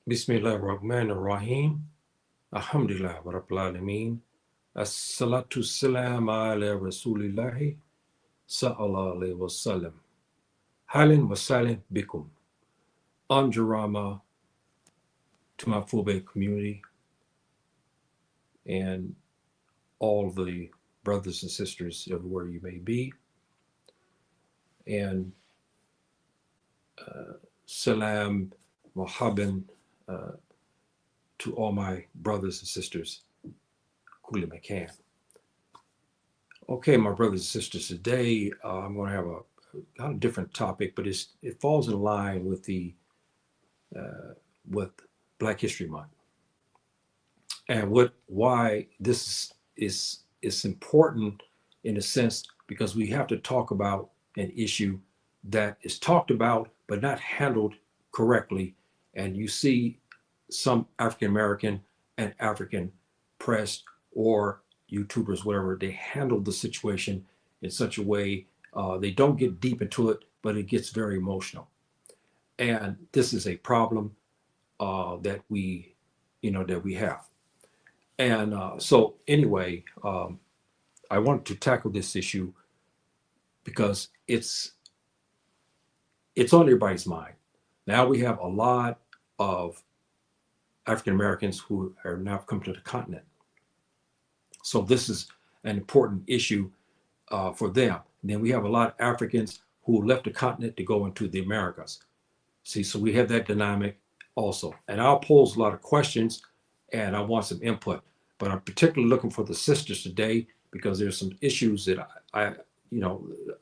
Bismillahirrahmanirrahim. Alhamdulillah wa rabbil alameen. As-salatu salam ala rasulillahi sallallahu alayhi wa sallam. Halin wa salim bikum. Anjarama to my full community and all the brothers and sisters everywhere you may be. And salam muhabban uh, to all my brothers and sisters. Kuli Makan. Okay, my brothers and sisters, today I'm going to have a kind of different topic, but it falls in line with the with Black History Month, and why this is important in a sense because we have to talk about an issue that is talked about but not handled correctly, and you see some African American and African press or YouTubers, whatever, they handle the situation in such a way they don't get deep into it, but it gets very emotional. And this is a problem that we have. And so anyway, I wanted to tackle this issue because it's on everybody's mind. Now we have a lot of African Americans who are now come to the continent. So this is an important issue for them. And then we have a lot of Africans who left the continent to go into the Americas. See, so we have that dynamic also. And I'll pose a lot of questions and I want some input. But I'm particularly looking for the sisters today because there's some issues that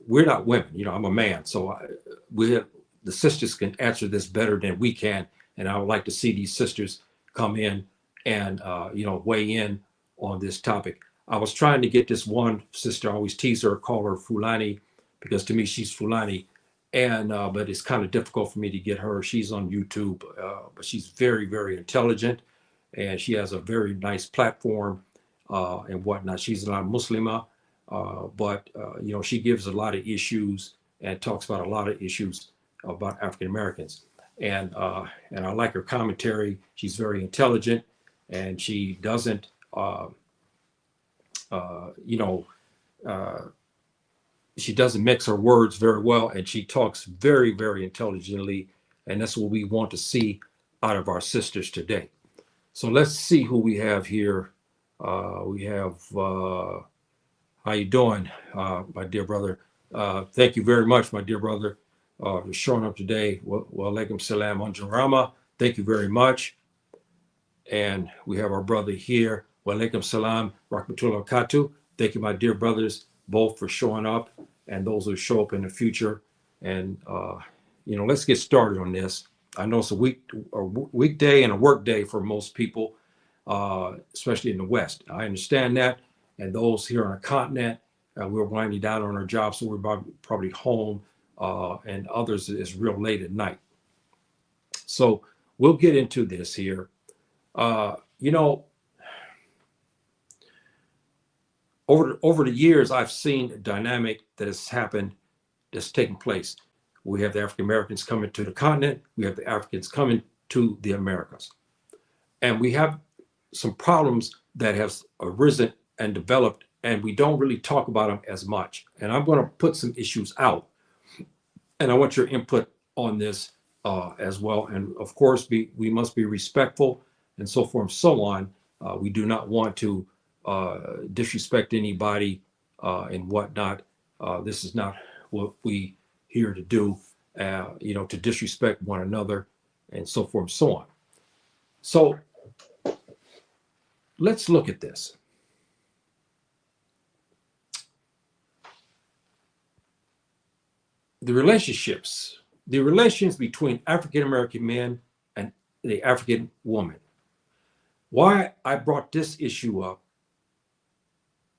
we're not women. I'm a man. So the sisters can answer this better than we can. And I would like to see these sisters come in and, weigh in on this topic. I was trying to get this one sister, I always tease her, call her Fulani, because to me she's Fulani. And but it's kind of difficult for me to get her. She's on YouTube, but she's very, very intelligent, and she has a very nice platform and whatnot. She's not Muslima, but she gives a lot of issues and talks about a lot of issues about African Americans. And I like her commentary. She's very intelligent, and she doesn't, she doesn't mix her words very well, and she talks very, very intelligently, and that's what we want to see out of our sisters today. So let's see who we have here. We have, how you doing, my dear brother? Thank you very much, my dear brother, for showing up today. Wa alaikum salam anjarama. Thank you very much. And we have our brother here. Wa alaikum salam rahmatullah katu. Thank you, my dear brothers, both for showing up and those who show up in the future. And, let's get started on this. I know it's a weekday and a work day for most people, especially in the West. I understand that. And those here on the continent, we're winding down on our jobs, so we're probably home, and others is real late at night. So we'll get into this here. Over the years, I've seen a dynamic that has happened, that's taken place. We have the African Americans coming to the continent. We have the Africans coming to the Americas. And we have some problems that have arisen and developed, and we don't really talk about them as much. And I'm going to put some issues out. And I want your input on this as well. And of course, we must be respectful and so forth and so on. We do not want to disrespect anybody and whatnot. This is not what we here to do, to disrespect one another and so forth and so on. So let's look at this. The relations between African American men and the African woman. Why I brought this issue up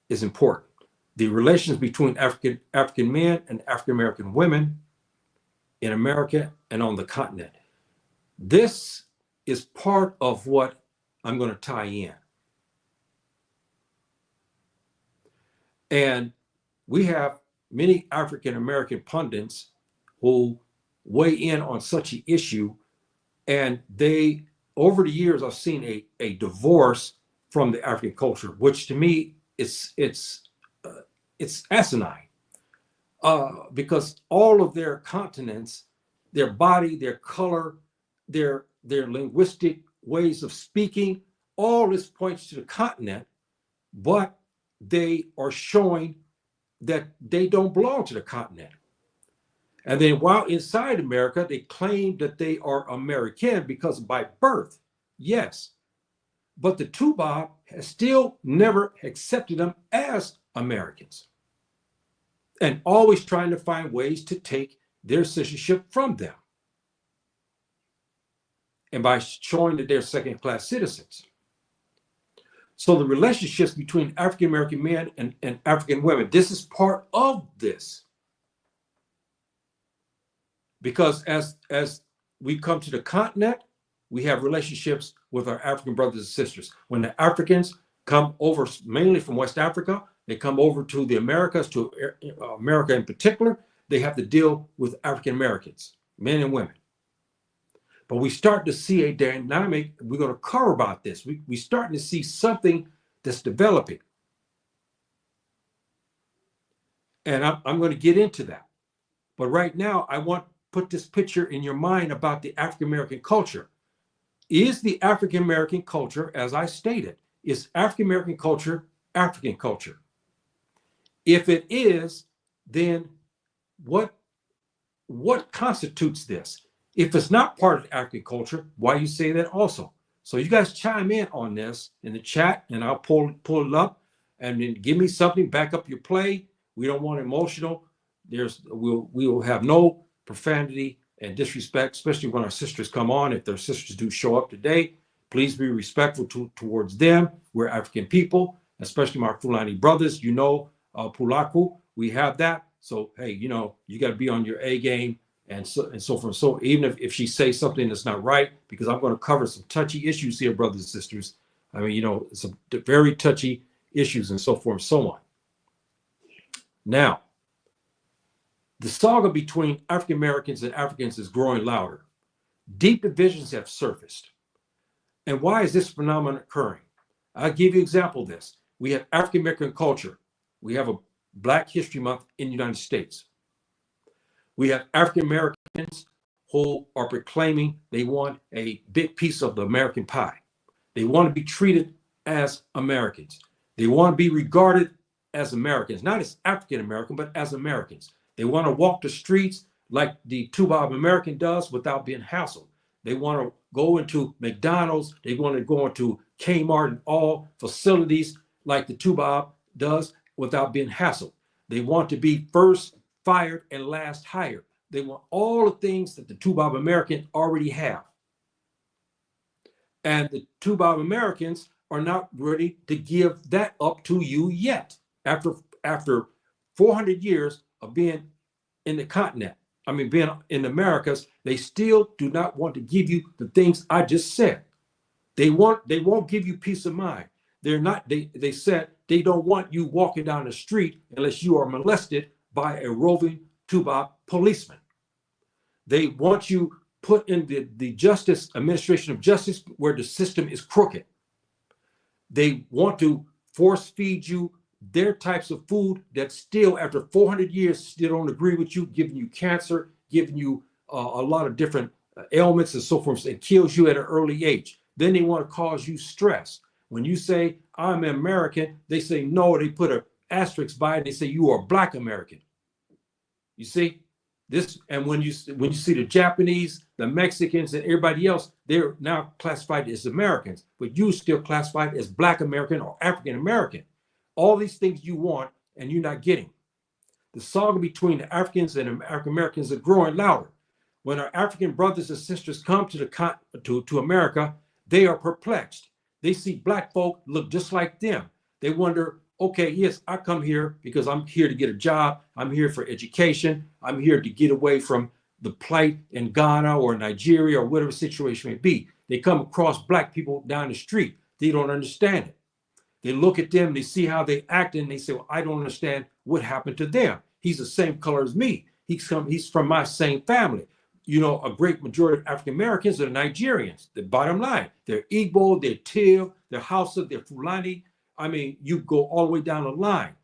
is important. The relations between African men and African American women in America and on the continent. This is part of what I'm going to tie in. And we have many African American pundits who weigh in on such an issue, and they over the years, I've seen a divorce from the African culture, which to me it's asinine, because all of their continents, their body, their color, their linguistic ways of speaking, all this points to the continent, but they are showing that they don't belong to the continent. And then while inside America, they claim that they are American because by birth, yes. But the Tuba has still never accepted them as Americans and always trying to find ways to take their citizenship from them. And by showing that they're second-class citizens. So the relationships between African-American men and African women, this is part of this. Because as we come to the continent, we have relationships with our African brothers and sisters. When the Africans come over, mainly from West Africa, they come over to the Americas, to America in particular, they have to deal with African Americans, men and women. But we start to see a dynamic. We're going to cover about this. We're starting to see something that's developing. And I'm going to get into that. But right now, I want to put this picture in your mind about the African American culture. Is the African American culture, as I stated, is African American culture African culture? If it is, then what constitutes this? If it's not part of the African culture, why you say that also? So you guys chime in on this in the chat, and I'll pull it up, and then give me something, back up your play. We don't want emotional. We will have no profanity and disrespect, especially when our sisters come on. If their sisters do show up today, please be respectful towards them. We're African people, especially my Fulani brothers. Pulaku, we have that. So hey, you got to be on your A game. And so forth. So even if she says something that's not right, because I'm going to cover some touchy issues here, brothers and sisters. I mean, some very touchy issues and so forth and so on. Now, the saga between African Americans and Africans is growing louder. Deep divisions have surfaced. And why is this phenomenon occurring? I'll give you an example of this. We have African American culture. We have a Black History Month in the United States. We have African Americans who are proclaiming they want a big piece of the American pie. They want to be treated as Americans. They want to be regarded as Americans, not as African American, but as Americans. They want to walk the streets like the Tuba American does without being hassled. They want to go into McDonald's. They want to go into Kmart and all facilities like the Tuba does without being hassled. They want to be first fired and last hired. They want all the things that the Tuba American already have. And the Tuba Americans are not ready to give that up to you yet. After 400 years of being in the continent, being in the Americas, they still do not want to give you the things I just said. They won't give you peace of mind. They said they don't want you walking down the street unless you are molested by a roving Tuba policeman. They want you put in the justice administration of justice where the system is crooked. They want to force feed you their types of food that still, after 400 years, still don't agree with you, giving you cancer, giving you a lot of different ailments and so forth, and kills you at an early age. Then they want to cause you stress. When you say, I'm an American, they say no, they put an asterisk by it, they say you are Black American. You see this, and when you see the Japanese, the Mexicans, and everybody else, they're now classified as Americans, but you still classified as Black American or African American. All these things you want and you're not getting. The saga between the Africans and African Americans is growing louder. When our African brothers and sisters come to America, they are perplexed. They see Black folk look just like them. They wonder, okay, yes, I come here because I'm here to get a job. I'm here for education. I'm here to get away from the plight in Ghana or Nigeria or whatever situation may be. They come across Black people down the street. They don't understand it. They look at them, they see how they act, and they say, well, I don't understand what happened to them. He's the same color as me. He's from my same family. a great majority of African Americans are Nigerians. The bottom line, they're Igbo, they're Tiv, they're Hausa, they're Fulani. I mean, you go all the way down the line.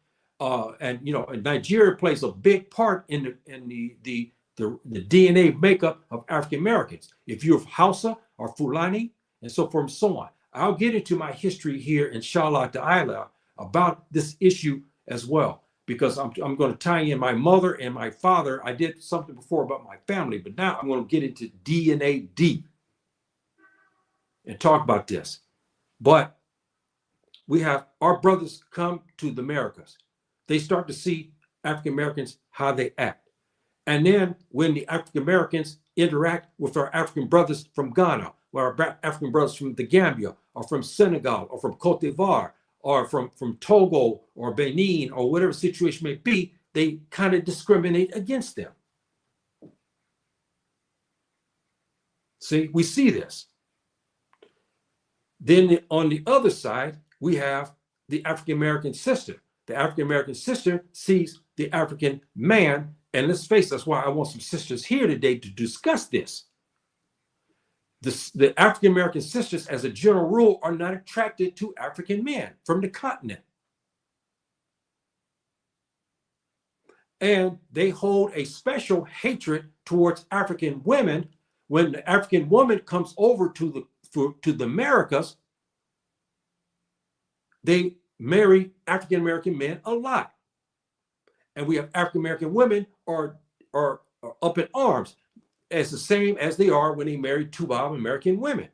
And Nigeria plays a big part in the DNA makeup of African Americans. If you're Hausa or Fulani, and so forth and so on. I'll get into my history here, inshallah ta'ala, about this issue as well, because I'm going to tie in my mother and my father. I did something before about my family, but now I'm going to get into DNA deep and talk about this. But we have our brothers come to the Americas. They start to see African Americans, how they act. And then when the African Americans interact with our African brothers from Ghana, or our African brothers from the Gambia, or from Senegal, or from Cote d'Ivoire, or from Togo, or Benin, or whatever situation may be, they kind of discriminate against them. See, we see this. Then on the other side, we have the African American sister. The African American sister sees the African man, and let's face it, that's why I want some sisters here today to discuss this. The African American sisters, as a general rule, are not attracted to African men from the continent. And they hold a special hatred towards African women. When the African woman comes over to the Americas, they marry African American men a lot. And we have African American women are up in arms, as the same as they are when they marry Tubab American women.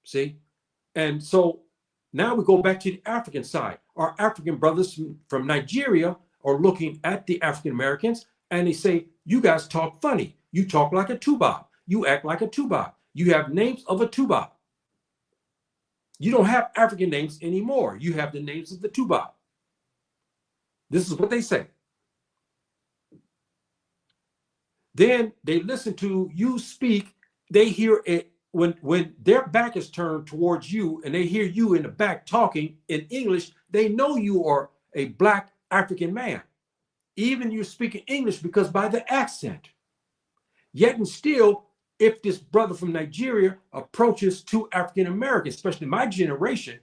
See? And so now we go back to the African side. Our African brothers from Nigeria are looking at the African Americans and they say, you guys talk funny. You talk like a Tubab. You act like a Tubab. You have names of a Tubab. You don't have African names anymore. You have the names of the Tubab. This is what they say. Then they listen to you speak. They hear it when their back is turned towards you and they hear you in the back talking in English. They know you are a Black African man. Even you're speaking English because by the accent. Yet and still, if this brother from Nigeria approaches two African Americans, especially my generation,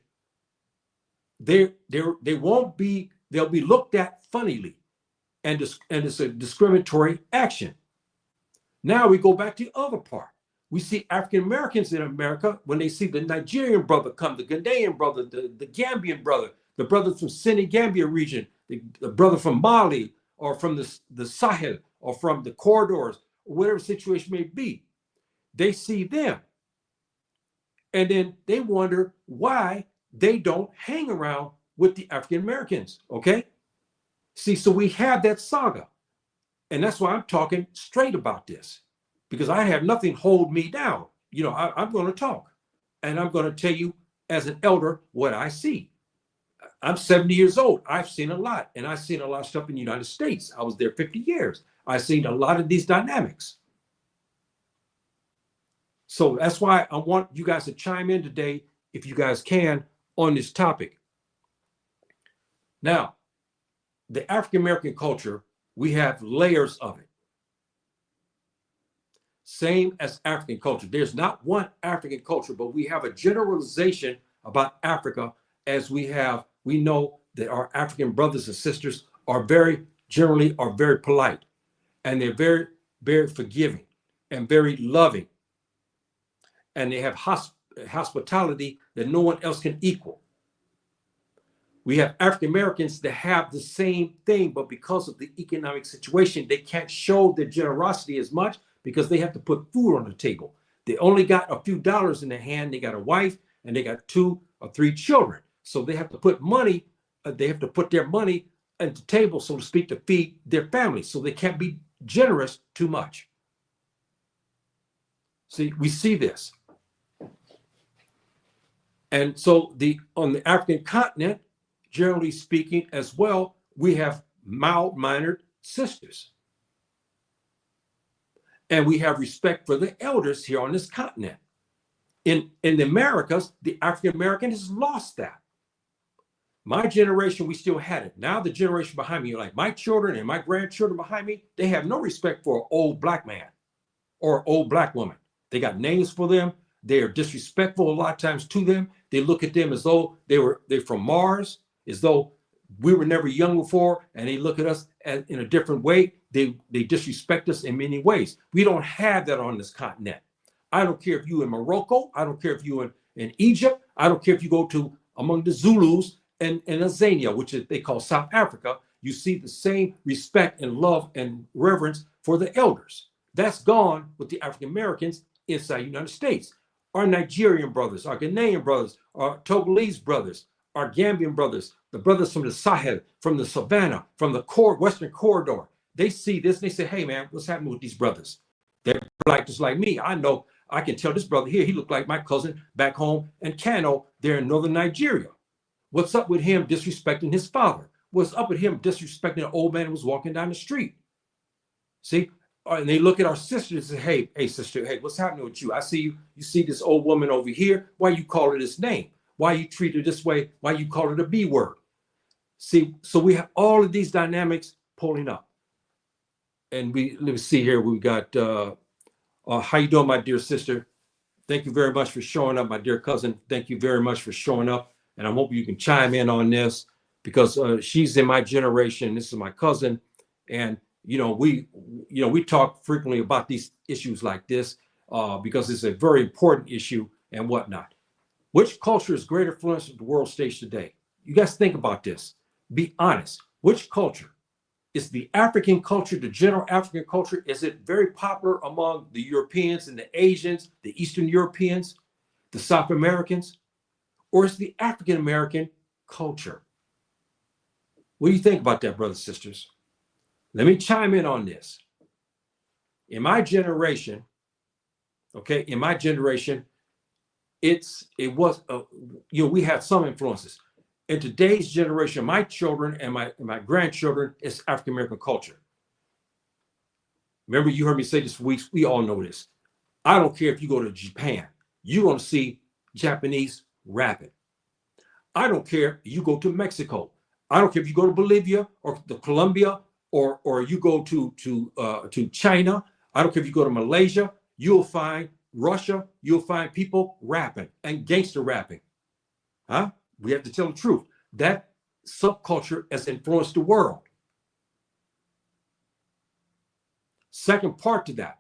they won't be, they'll be looked at funnily, and it's a discriminatory action. Now we go back to the other part. We see African Americans in America when they see the Nigerian brother come, the Ghanaian brother, the Gambian brother, the brother from Senegambia region, the brother from Mali, or from the Sahel, or from the corridors, or whatever situation may be. They see them. And then they wonder why they don't hang around with the African Americans, okay? See, so we have that saga. And that's why I'm talking straight about this, because I have nothing hold me down. I'm going to talk, and I'm going to tell you as an elder what I see. I'm 70 years old. I've seen a lot, and I've seen a lot of stuff in the United States. I was there 50 years. I've seen a lot of these dynamics. So that's why I want you guys to chime in today, if you guys can, on this topic. Now, the African American culture, we have layers of it. Same as African culture. There's not one African culture, but we have a generalization about Africa, as we know that our African brothers and sisters are very polite, and they're very, very forgiving and very loving. And they have hospitality that no one else can equal. We have African Americans that have the same thing, but because of the economic situation, they can't show their generosity as much because they have to put food on the table. They only got a few dollars in their hand. They got a wife and they got 2 or 3 children. So they have to put money, they have to put their money at the table, so to speak, to feed their family. So they can't be generous too much. See, we see this. And so on the African continent, generally speaking as well, we have mild-mannered sisters. And we have respect for the elders here on this continent. In the Americas, the African American has lost that. My generation, we still had it. Now the generation behind me, like my children and my grandchildren behind me, they have no respect for an old black man or old black woman. They got names for them. They are disrespectful a lot of times to them. They look at them as though they're from Mars, as though we were never young before, and they look at us in a different way. They disrespect us in many ways. We don't have that on this continent. I don't care if you in Morocco. I don't care if you in Egypt. I don't care if you go to among the Zulus and Azania, which is, they call South Africa. You see the same respect and love and reverence for the elders. That's gone with the African Americans inside the United States. Our Nigerian brothers, our Ghanaian brothers, our Togolese brothers, our Gambian brothers, the brothers from the Sahel, from the Savannah, from the Western Corridor, they see this and they say, hey man, what's happening with these brothers? They're black just like me. I know, I can tell this brother here, he looked like my cousin back home in Kano, there in northern Nigeria. What's up with him disrespecting his father? What's up with him disrespecting an old man who was walking down the street? See? And they look at our sisters and say, hey, sister, hey, what's happening with you? I see you see this old woman over here. Why you call her this name? Why you treat her this way? Why you call her the B word? See, so we have all of these dynamics pulling up. And let me see here. We got, how you doing, my dear sister? Thank you very much for showing up, my dear cousin. Thank you very much for showing up. And I hope you can chime in on this because she's in my generation. This is my cousin. And we talk frequently about these issues like this because it's a very important issue and whatnot. Which culture is greater influence of the world stage today? You guys think about this. Be honest. Which culture? Is the African culture, the general African culture, is it very popular among the Europeans and the Asians, the Eastern Europeans, the South Americans? Or is the African American culture? What do you think about that, brothers and sisters? Let me chime in on this. In my generation, we had some influences. In today's generation, my children and my grandchildren, it's African American culture. Remember, you heard me say this for weeks. We all know this. I don't care if you go to Japan, you're going to see Japanese rapping. I don't care if you go to Mexico. I don't care if you go to Bolivia or to Colombia or you go to China. I don't care if you go to Malaysia. You'll find Russia. You'll find people rapping and gangster rapping. Huh? We have to tell the truth. That subculture has influenced the world. Second part to that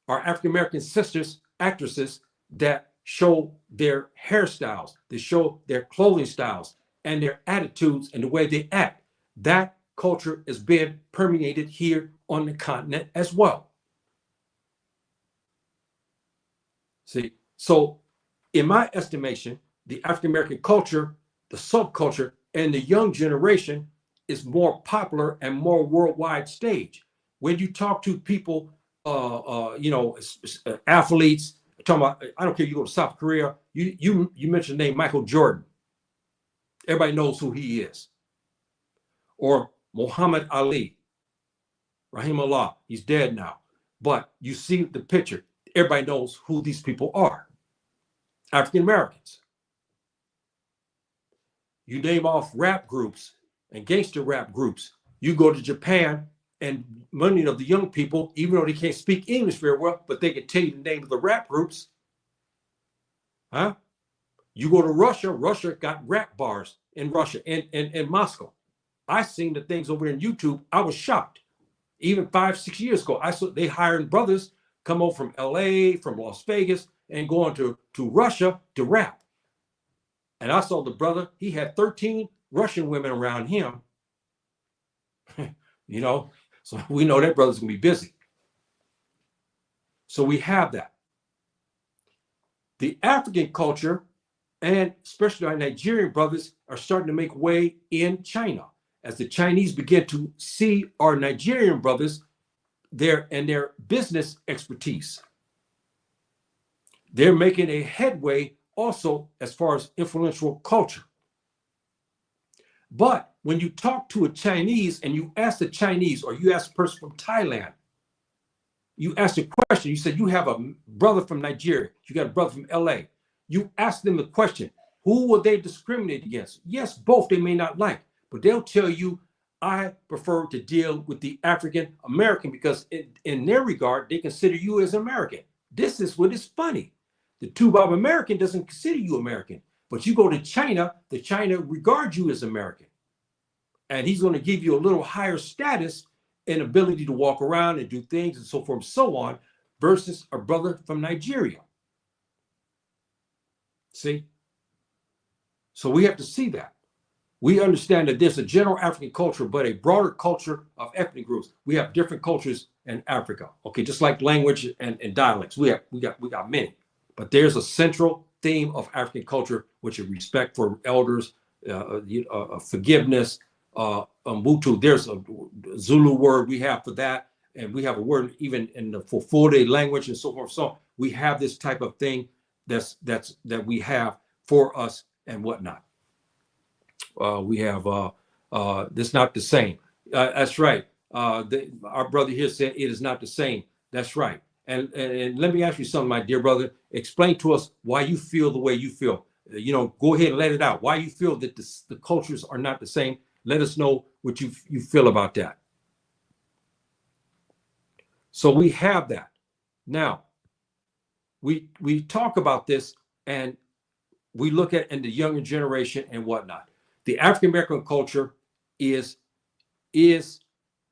are African American sisters, actresses that show their hairstyles, they show their clothing styles and their attitudes and the way they act. That culture is being permeated here on the continent as well. See, so in my estimation, the African American culture, the subculture, and the young generation is more popular and more worldwide stage. When you talk to people, athletes, talking about, I don't care if you go to South Korea, you mentioned the name Michael Jordan. Everybody knows who he is. Or Muhammad Ali, Rahimullah, he's dead now. But you see the picture, everybody knows who these people are. African Americans. You name off rap groups and gangster rap groups. You go to Japan and many of the young people, even though they can't speak English very well, but they can tell you the name of the rap groups. Huh? You go to Russia, Russia got rap bars in Russia and Moscow. I seen the things over in YouTube. I was shocked. Even 5-6 years ago, I saw they hiring brothers come over from LA, from Las Vegas, and going to Russia to rap. And I saw the brother, he had 13 Russian women around him. So we know that brother's gonna be busy. So we have that. The African culture, and especially our Nigerian brothers, are starting to make way in China. As the Chinese begin to see our Nigerian brothers, their business expertise. They're making a headway also as far as influential culture. But when you talk to a Chinese and you ask the Chinese, or you ask a person from Thailand, you ask a question, you said you have a brother from Nigeria, you got a brother from LA. You ask them the question, Who will they discriminate against? Yes, both they may not like, but they'll tell you, I prefer to deal with the African American because in their regard, they consider you as American. This is what is funny. The Tubac American doesn't consider you American, but you go to China, the China regards you as American. And he's going to give you a little higher status and ability to walk around and do things and so forth and so on versus a brother from Nigeria. See? So we have to see that. We understand that there's a general African culture, but a broader culture of ethnic groups. We have different cultures in Africa. Okay, just like language and dialects. We got many. But there's a central theme of African culture, which is respect for elders, forgiveness, Mbutu. There's a Zulu word we have for that, and we have a word even in the Fulfulde language and so forth. So we have this type of thing that we have for us and whatnot. We have this not the same. That's right. Our brother here said it is not the same. That's right. And let me ask you something, my dear brother. Explain to us why you feel the way you feel. Go ahead and let it out. Why you feel that the cultures are not the same. Let us know what you feel about that. So we have that. Now, we talk about this and we look at in the younger generation and whatnot. The African American culture is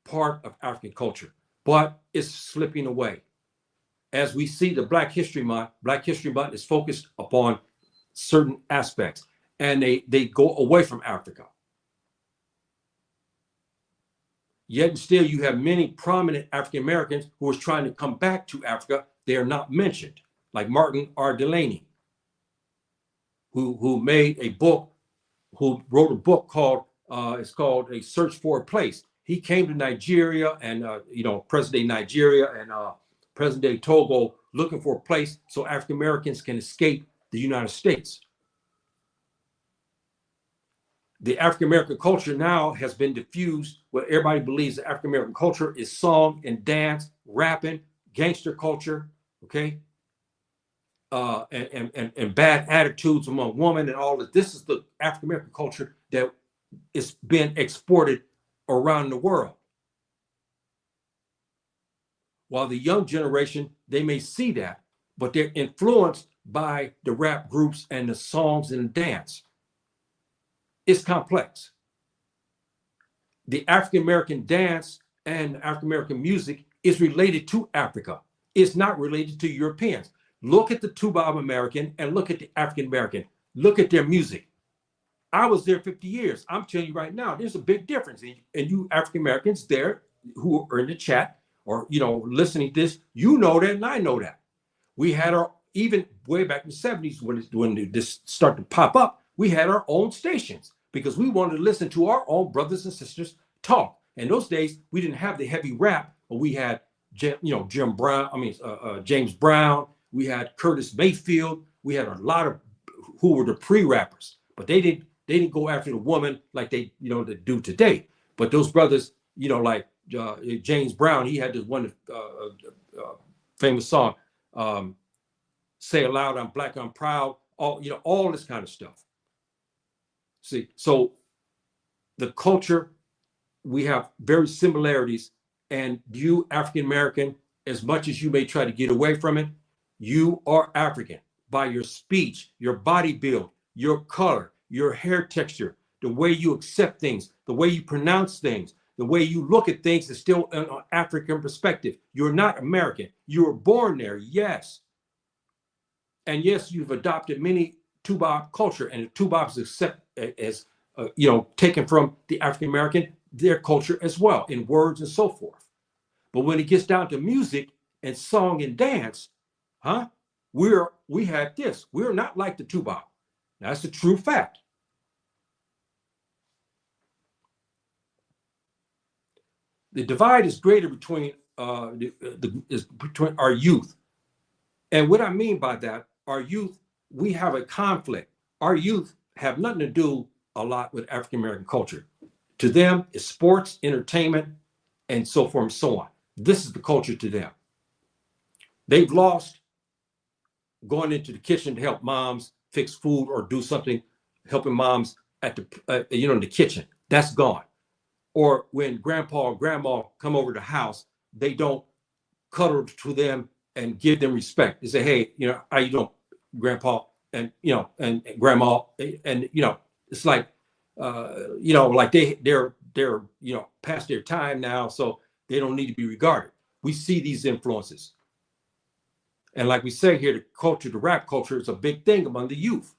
part of African culture, but it's slipping away. As we see the Black History Month is focused upon certain aspects, and they go away from Africa. Yet and still, you have many prominent African Americans who are trying to come back to Africa. They are not mentioned, like Martin R. Delaney, who wrote a book called it's called A Search for a Place. He came to Nigeria and present-day Nigeria and present-day Togo looking for a place so African Americans can escape the United States. The African American culture now has been diffused where everybody believes the African American culture is song and dance, rapping, gangster culture, okay? And bad attitudes among women and all that. This is the African American culture that is being exported around the world. While the young generation, they may see that, but they're influenced by the rap groups and the songs and the dance. It's complex. The African American dance and African American music is related to Africa. It's not related to Europeans. Look at the Tubac American and look at the African American. Look at their music. I was there 50 years. I'm telling you right now, there's a big difference. And you African Americans there who are in the chat or listening to this, you know that and I know that. We had our, even way back in the 70s when this started to pop up, we had our own stations because we wanted to listen to our own brothers and sisters talk. In those days, we didn't have the heavy rap, but we had James Brown, we had Curtis Mayfield, we had a lot of who were the pre-rappers, but they didn't go after the woman like they do today. But those brothers, like James Brown, he had this one famous song, "Say It Loud, I'm Black, I'm Proud," all this kind of stuff. See, so the culture, we have very similarities, and you African American, as much as you may try to get away from it, you are African by your speech, your body build, your color, your hair texture, the way you accept things, the way you pronounce things, the way you look at things is still an African perspective. You're not American. You were born there, yes. And yes, you've adopted many Tubac culture, and the Tubac is taken from the African American, their culture as well, in words and so forth. But when it gets down to music and song and dance, we had this. We're not like the Tubac. That's a true fact. The divide is greater between between our youth. And what I mean by that, our youth, we have a conflict. Our youth have nothing to do a lot with African American culture. To them, it's sports, entertainment, and so forth and so on. This is the culture to them. They've lost going into the kitchen to help moms fix food or do something, helping moms at the in the kitchen. That's gone. Or when grandpa or grandma come over to the house, they don't cuddle to them and give them respect. They say, hey, how you doing, grandpa, and and grandma, and it's like like they're past their time now, so they don't need to be regarded. We see these influences. And like we say here, the rap culture is a big thing among the youth.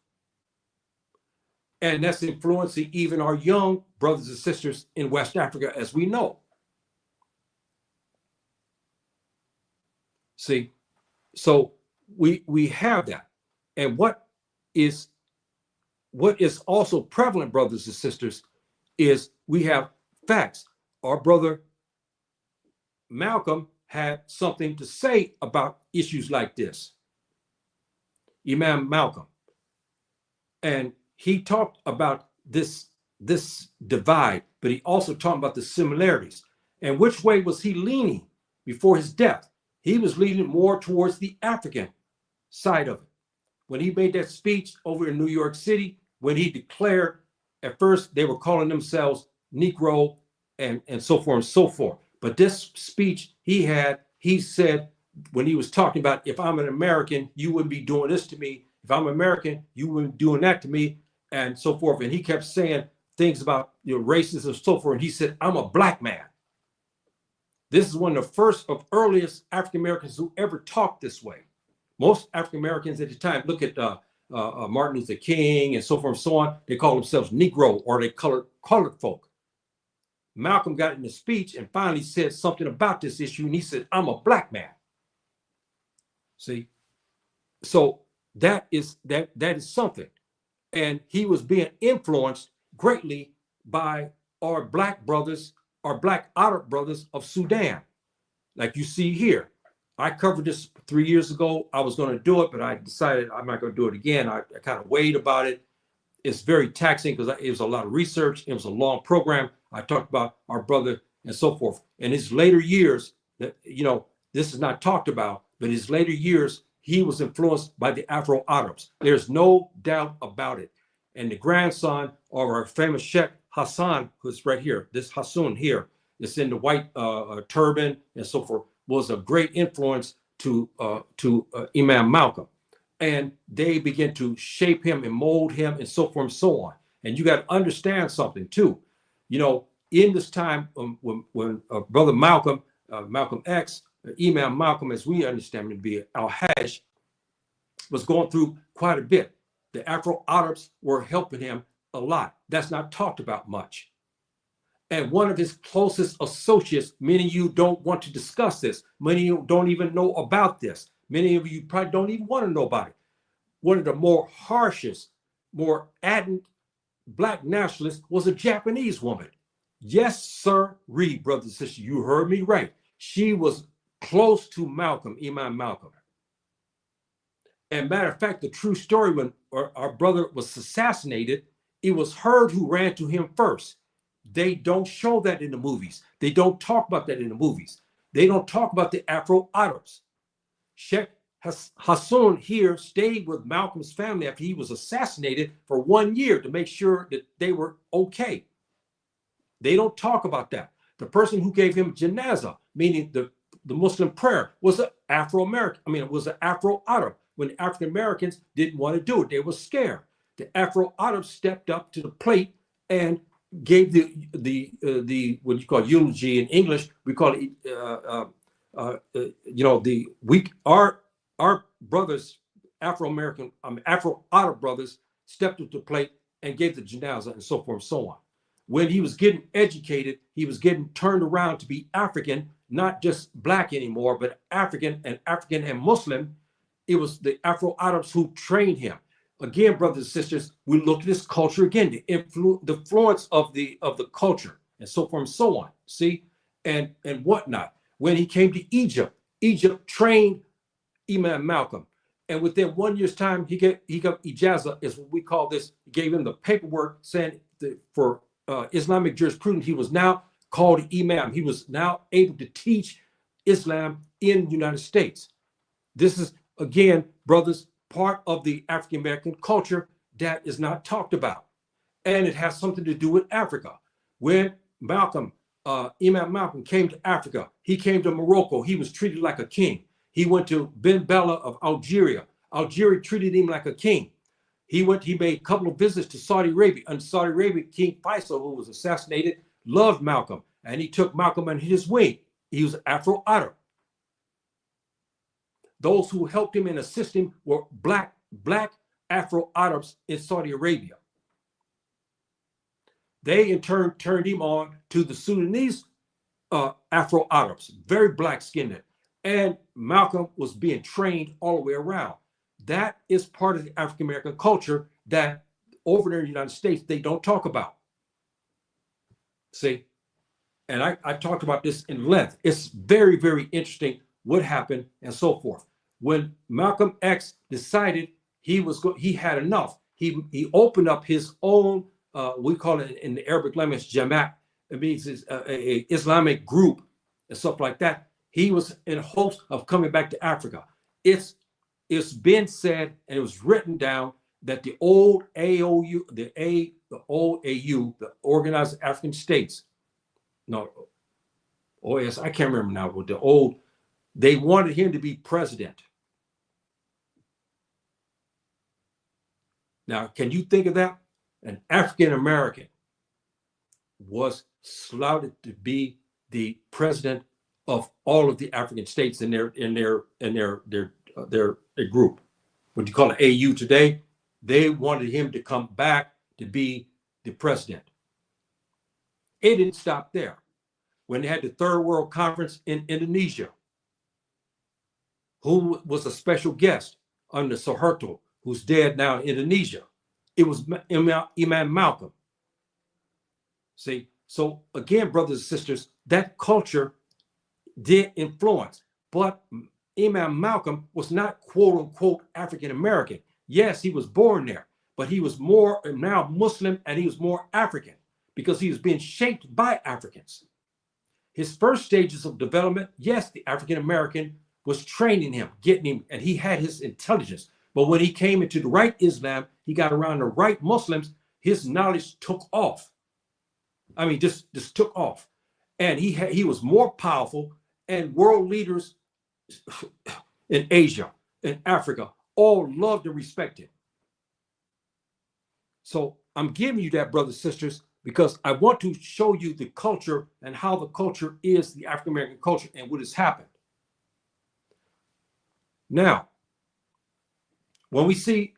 And that's influencing even our young brothers and sisters in West Africa, as we know. See, so we have that. And what is also prevalent, brothers and sisters, is we have facts. Our brother Malcolm had something to say about issues like this. Imam Malcolm. And he talked about this divide, but he also talked about the similarities. And which way was he leaning before his death? He was leaning more towards the African side of it. When he made that speech over in New York City, when he declared, at first they were calling themselves Negro and so forth and so forth. But this speech he said, when he was talking about, if I'm an American, you wouldn't be doing this to me. If I'm American, you wouldn't be doing that to me, and so forth. And he kept saying things about racism and so forth. And he said, I'm a black man. This is one of the first of earliest African Americans who ever talked this way. Most African Americans at the time, look at Martin Luther King and so forth and so on, they call themselves Negro, or they colored folk. Malcolm got in the speech and finally said something about this issue, and he said, I'm a black man. See, so that is something. And he was being influenced greatly by our black brothers, our black Arab brothers of Sudan. Like you see here, I covered this 3 years ago. I was going to do it, but I decided I'm not going to do it again. I kind of weighed about it. It's very taxing because it was a lot of research. It was a long program. I talked about our brother and so forth. In his later years, that this is not talked about, but his later years, he was influenced by the Afro Arabs. There's no doubt about it. And the grandson of our famous Sheikh Hassan, who's right here, this Hassan here, is in the white turban and so forth, was a great influence to Imam Malcolm. And they began to shape him and mold him and so forth and so on. And you got to understand something too. In this time when Brother Malcolm, Malcolm X, Imam Malcolm, as we understand him to be Al-Hajj, was going through quite a bit. The Afro Arabs were helping him a lot. That's not talked about much. And one of his closest associates, many of you don't want to discuss this. Many of you don't even know about this. Many of you probably don't even want to know about it. One of the more harshest, more ardent black nationalists was a Japanese woman. Yes, sir, Reed, brothers and sisters, you heard me right. She was close to Malcolm, Imam Malcolm. And matter of fact, the true story, when our brother was assassinated, it was her who ran to him first. They don't show that in the movies. They don't talk about that in the movies. They don't talk about the Afro Arabs. Sheikh Hassan here stayed with Malcolm's family after he was assassinated for 1 year to make sure that they were okay. They don't talk about that. The person who gave him janazah, meaning the Muslim prayer, was an Afro American. It was an Afro Arab. When the African Americans didn't want to do it, they were scared. The Afro Arabs stepped up to the plate and gave the what you call eulogy in English. We call it our brothers, Afro American, Afro Arab brothers, stepped up to the plate and gave the janazah and so forth and so on. When he was getting educated, he was getting turned around to be African, not just black anymore, but African and Muslim. It was the Afro Arabs who trained him. Again, brothers and sisters, we look at this culture again, the influence of the culture and so forth and so on. See, and whatnot. When he came to Egypt, Egypt trained Imam Malcolm, and within 1 year's time, he got ijazah, is what we call this. He gave him the paperwork saying that for Islamic jurisprudence, he was now called Imam. He was now able to teach Islam in the United States. This is, again, brothers, part of the African American culture that is not talked about. And it has something to do with Africa. When Imam Malcolm came to Africa, he came to Morocco, he was treated like a king. He went to Ben Bella of Algeria. Algeria treated him like a king. He made a couple of visits to Saudi Arabia. And Saudi Arabia, King Faisal, who was assassinated, loved Malcolm. And he took Malcolm under his wing. He was Afro Arab. Those who helped him and assisted him were black Afro Arabs in Saudi Arabia. They in turn turned him on to the Sudanese Afro Arabs, very black skinned. And Malcolm was being trained all the way around. That is part of the African American culture that over there in the United States, they don't talk about. See, and I talked about this in length. It's very, very interesting what happened and so forth. When Malcolm X decided he had enough, he opened up his own, we call it in the Arabic language, Jamaat. It means it's a Islamic group and stuff like that. He was in hopes of coming back to Africa. It's been said and it was written down that the old AOU, the old AU, the Organized African States, no, OAS, I can't remember now, but they wanted him to be president. Now, can you think of that? An African American was slotted to be the president of all of the African states in their group. What you call it, AU today? They wanted him to come back to be the president. It didn't stop there. When they had the Third World Conference in Indonesia, who was a special guest under Suharto, who's dead now in Indonesia? It was Imam Malcolm. See, so again, brothers and sisters, that culture did influence, but Imam Malcolm was not quote unquote African American. Yes, he was born there, but he was more now Muslim and he was more African because he was being shaped by Africans. His first stages of development, yes, the African American was training him, getting him, and he had his intelligence. But when he came into the right Islam, he got around the right Muslims, his knowledge took off. I mean, just took off. And he was more powerful, and world leaders in Asia, in Africa, all loved and respected. So I'm giving you that, brothers and sisters, because I want to show you the culture and how the culture is the African American culture and what has happened. Now, when we see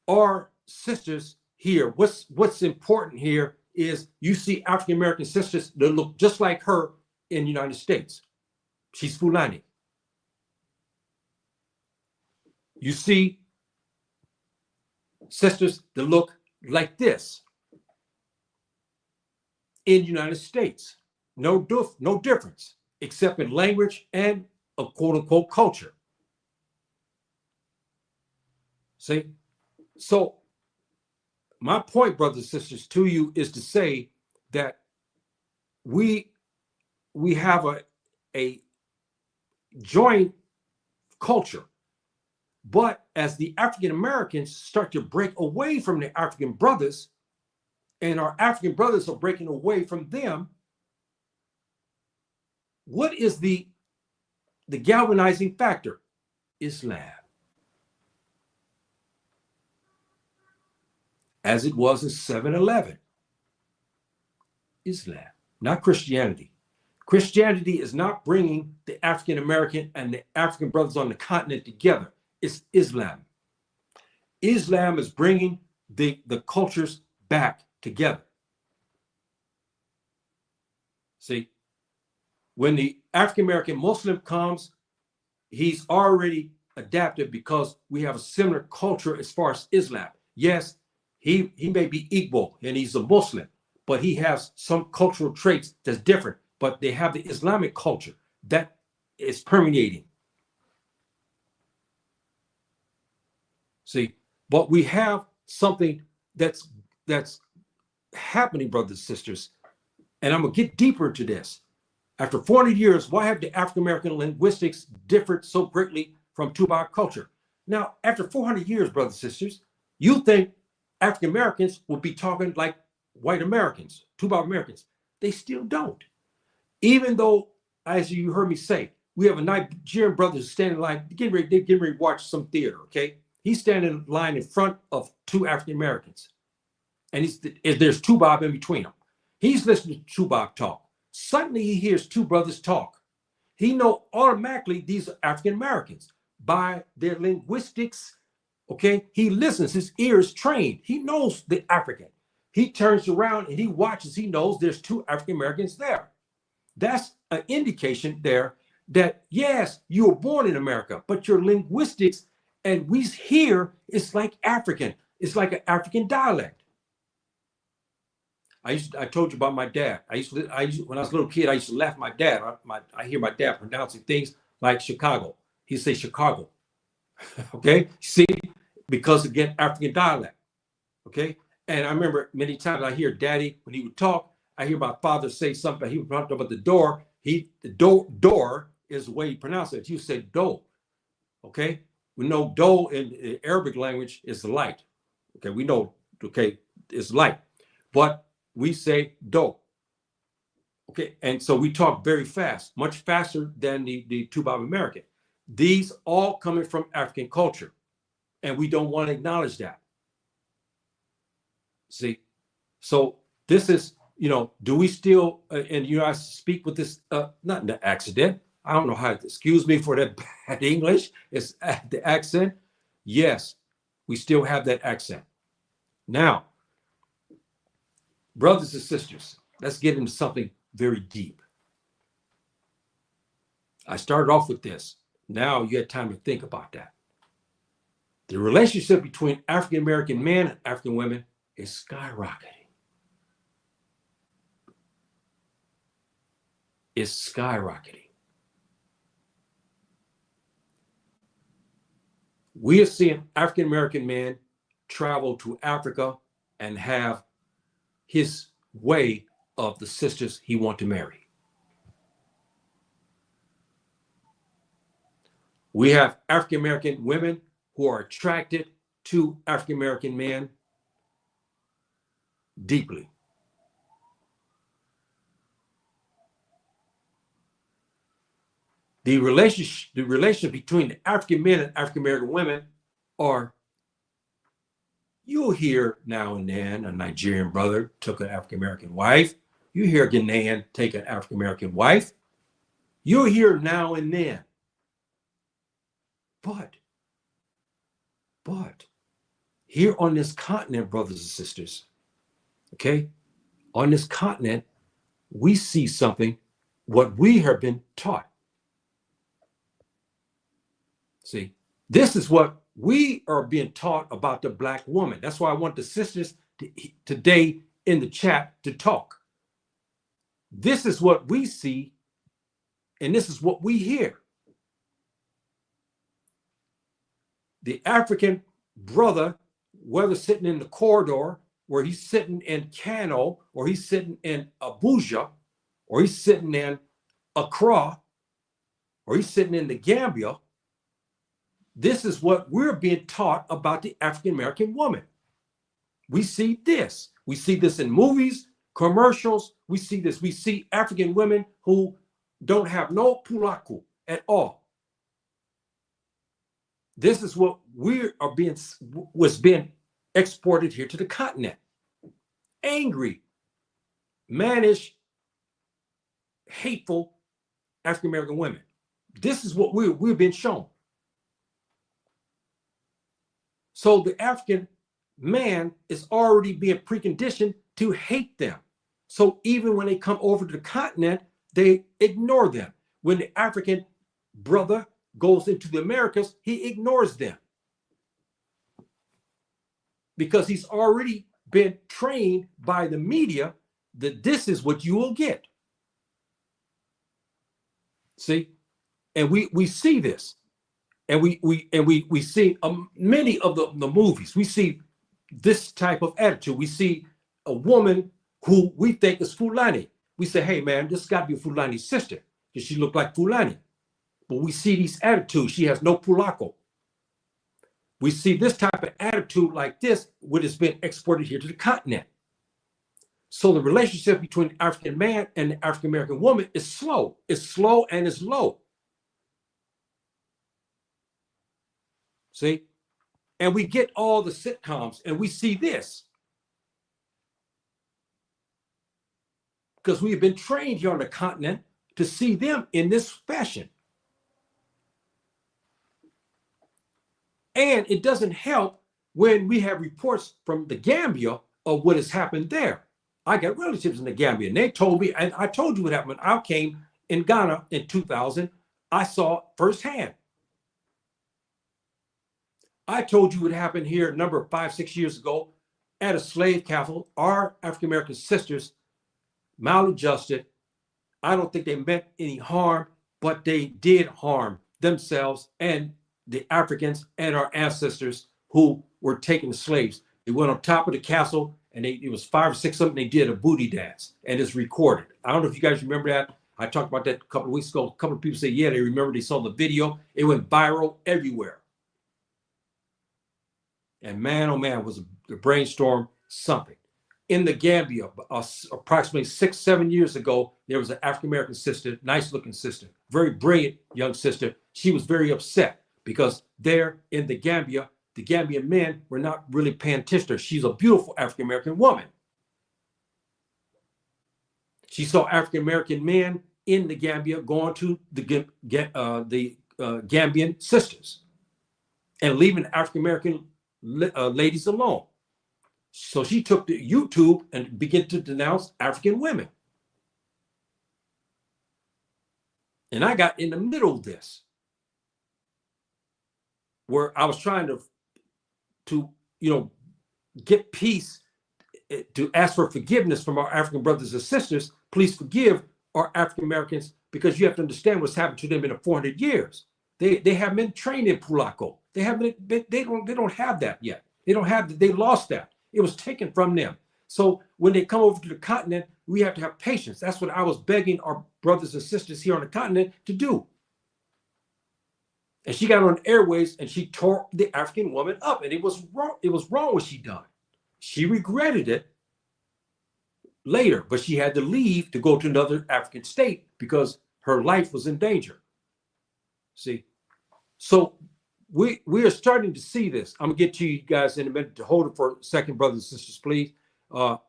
our sisters here, what's important here is you see African American sisters that look just like her in the United States. She's Fulani. You see sisters that look like this in the United States. No difference, except in language and a quote unquote culture. See? So my point, brothers and sisters, to you is to say that we have a joint culture. But as the African Americans start to break away from the African brothers, and our African brothers are breaking away from them, what is the galvanizing factor? Islam. As it was in 7-11. Islam, not Christianity. Christianity is not bringing the African American and the African brothers on the continent together. It's Islam. Islam is bringing the cultures back together. See, when the African American Muslim comes, he's already adapted because we have a similar culture as far as Islam. Yes, he may be Igbo and he's a Muslim, but he has some cultural traits that's different. But they have the Islamic culture that is permeating. See, but we have something that's happening, brothers and sisters. And I'm gonna get deeper into this. After 400 years, why have the African American linguistics differed so greatly from Tupac culture? Now, after 400 years, brothers and sisters, you think African Americans will be talking like white Americans, two-Bob Americans. They still don't. Even though, as you heard me say, we have a Nigerian brother standing line, getting ready to watch some theater, okay? He's standing in line in front of two African Americans. And there's two Bob in between them. He's listening to two Bob talk. Suddenly he hears two brothers talk. He know automatically these are African Americans by their linguistics. Okay, he listens. His ear is trained. He knows the African. He turns around and he watches. He knows there's two African Americans there. That's an indication there that yes, you were born in America, but your linguistics and we hear it's like African. It's like an African dialect. I told you about my dad. I used to when I was a little kid, I used to laugh at my dad. I hear my dad pronouncing things like Chicago. He'd say Chicago. Okay, see, because again, African dialect. Okay, and I remember many times I hear Daddy when he would talk. I hear my father say something. He would talk about the door. The door is the way he pronounced it. You say do. Okay, we know do in the Arabic language is the light. Okay, we know. Okay, it's light, but we say do. Okay, and so we talk very fast, much faster than the two-Bob American. These all coming from African culture, and we don't want to acknowledge that. See, so this is, do we still, and I speak with this, not an accident. I don't know how to, excuse me for that bad English. It's the accent. Yes, we still have that accent. Now, brothers and sisters, let's get into something very deep. I started off with this. Now you had time to think about that. The relationship between African American men and African women is skyrocketing. It's skyrocketing. We are seeing African American men travel to Africa and have his way of the sisters he wants to marry. We have African American women who are attracted to African American men deeply. The relationship between the African men and African American women are, you'll hear now and then a Nigerian brother took an African American wife. You hear a Ghanaian take an African American wife. You'll hear now and then. But here on this continent, brothers and sisters, okay, on this continent, we see something, what we have been taught. See, this is what we are being taught about the Black woman. That's why I want the sisters today in the chat to talk. This is what we see, and this is what we hear. The African brother, whether sitting in the corridor, where he's sitting in Kano, or he's sitting in Abuja, or he's sitting in Accra, or he's sitting in the Gambia, this is what we're being taught about the African American woman. We see this. We see this in movies, commercials. We see this. We see African women who don't have no pulaku at all. This is what was being exported here to the continent. Angry, mannish, hateful African American women. This is what we've been shown. So the African man is already being preconditioned to hate them. So even when they come over to the continent, they ignore them. When the African brother goes into the Americas, he ignores them. Because he's already been trained by the media that this is what you will get. See? And we see this. And we see many of the movies. We see this type of attitude. We see a woman who we think is Fulani. We say, hey, man, this got to be Fulani's sister because she looked like Fulani. But we see these attitudes. She has no pulako. We see this type of attitude like this, what has been exported here to the continent. So the relationship between the African man and the African American woman is slow. It's slow and it's low. See? And we get all the sitcoms and we see this. Because we have been trained here on the continent to see them in this fashion. And it doesn't help when we have reports from the Gambia of what has happened there. I got relatives in the Gambia, and they told me, and I told you what happened. When I came in Ghana in 2000, I saw firsthand. I told you what happened here a number of 5-6 years ago at a slave castle. Our African-American sisters, maladjusted. I don't think they meant any harm, but they did harm themselves and the Africans and our ancestors who were taken as slaves. They went on top of the castle, and it was 5 or 6 of them. They did a booty dance, and it's recorded. I don't know if you guys remember that. I talked about that a couple of weeks ago. A couple of people say, yeah, they remember. They saw the video. It went viral everywhere. And man, oh man, was a brainstorm something. In the Gambia, approximately 6-7 years ago, there was an African-American sister, nice looking sister, very brilliant young sister. She was very upset because there in the Gambian men were not really paying attention to her. She's a beautiful African-American woman. She saw African-American men in the Gambia going to the Gambian sisters and leaving African-American ladies alone. So she took to YouTube and began to denounce African women. And I got in the middle of this, where I was trying to get peace, to ask for forgiveness from our African brothers and sisters. Please forgive our African Americans, because you have to understand what's happened to them in the 400 years. They haven't been trained in Pulaco. They don't have that yet. They lost that. It was taken from them. So when they come over to the continent, we have to have patience. That's what I was begging our brothers and sisters here on the continent to do. And she got on airways and she tore the African woman up, and it was wrong. It was wrong what she done. She regretted it later, but she had to leave to go to another African state because her life was in danger. See, so we are starting to see this. I'm gonna get to you guys in a minute. To hold it for a second, brothers and sisters, please. Let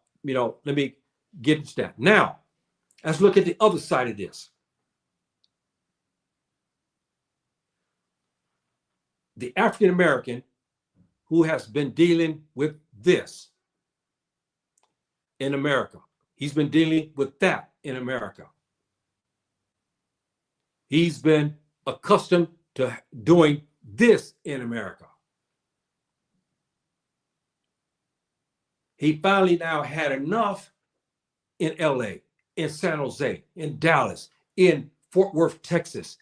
me get into that. Now, let's look at the other side of this. The African American who has been dealing with this in America. He's been dealing with that in America. He's been accustomed to doing this in America. He finally now had enough in LA, in San Jose, in Dallas, in Fort Worth, Texas,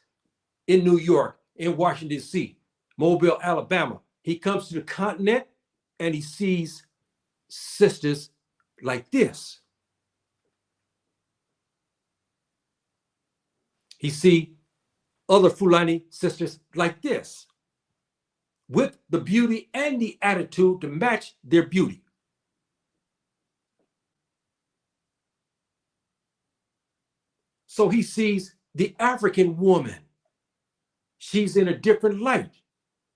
in New York, in Washington, D.C., Mobile, Alabama. He comes to the continent and he sees sisters like this. He sees other Fulani sisters like this, with the beauty and the attitude to match their beauty. So he sees the African woman. She's in a different light.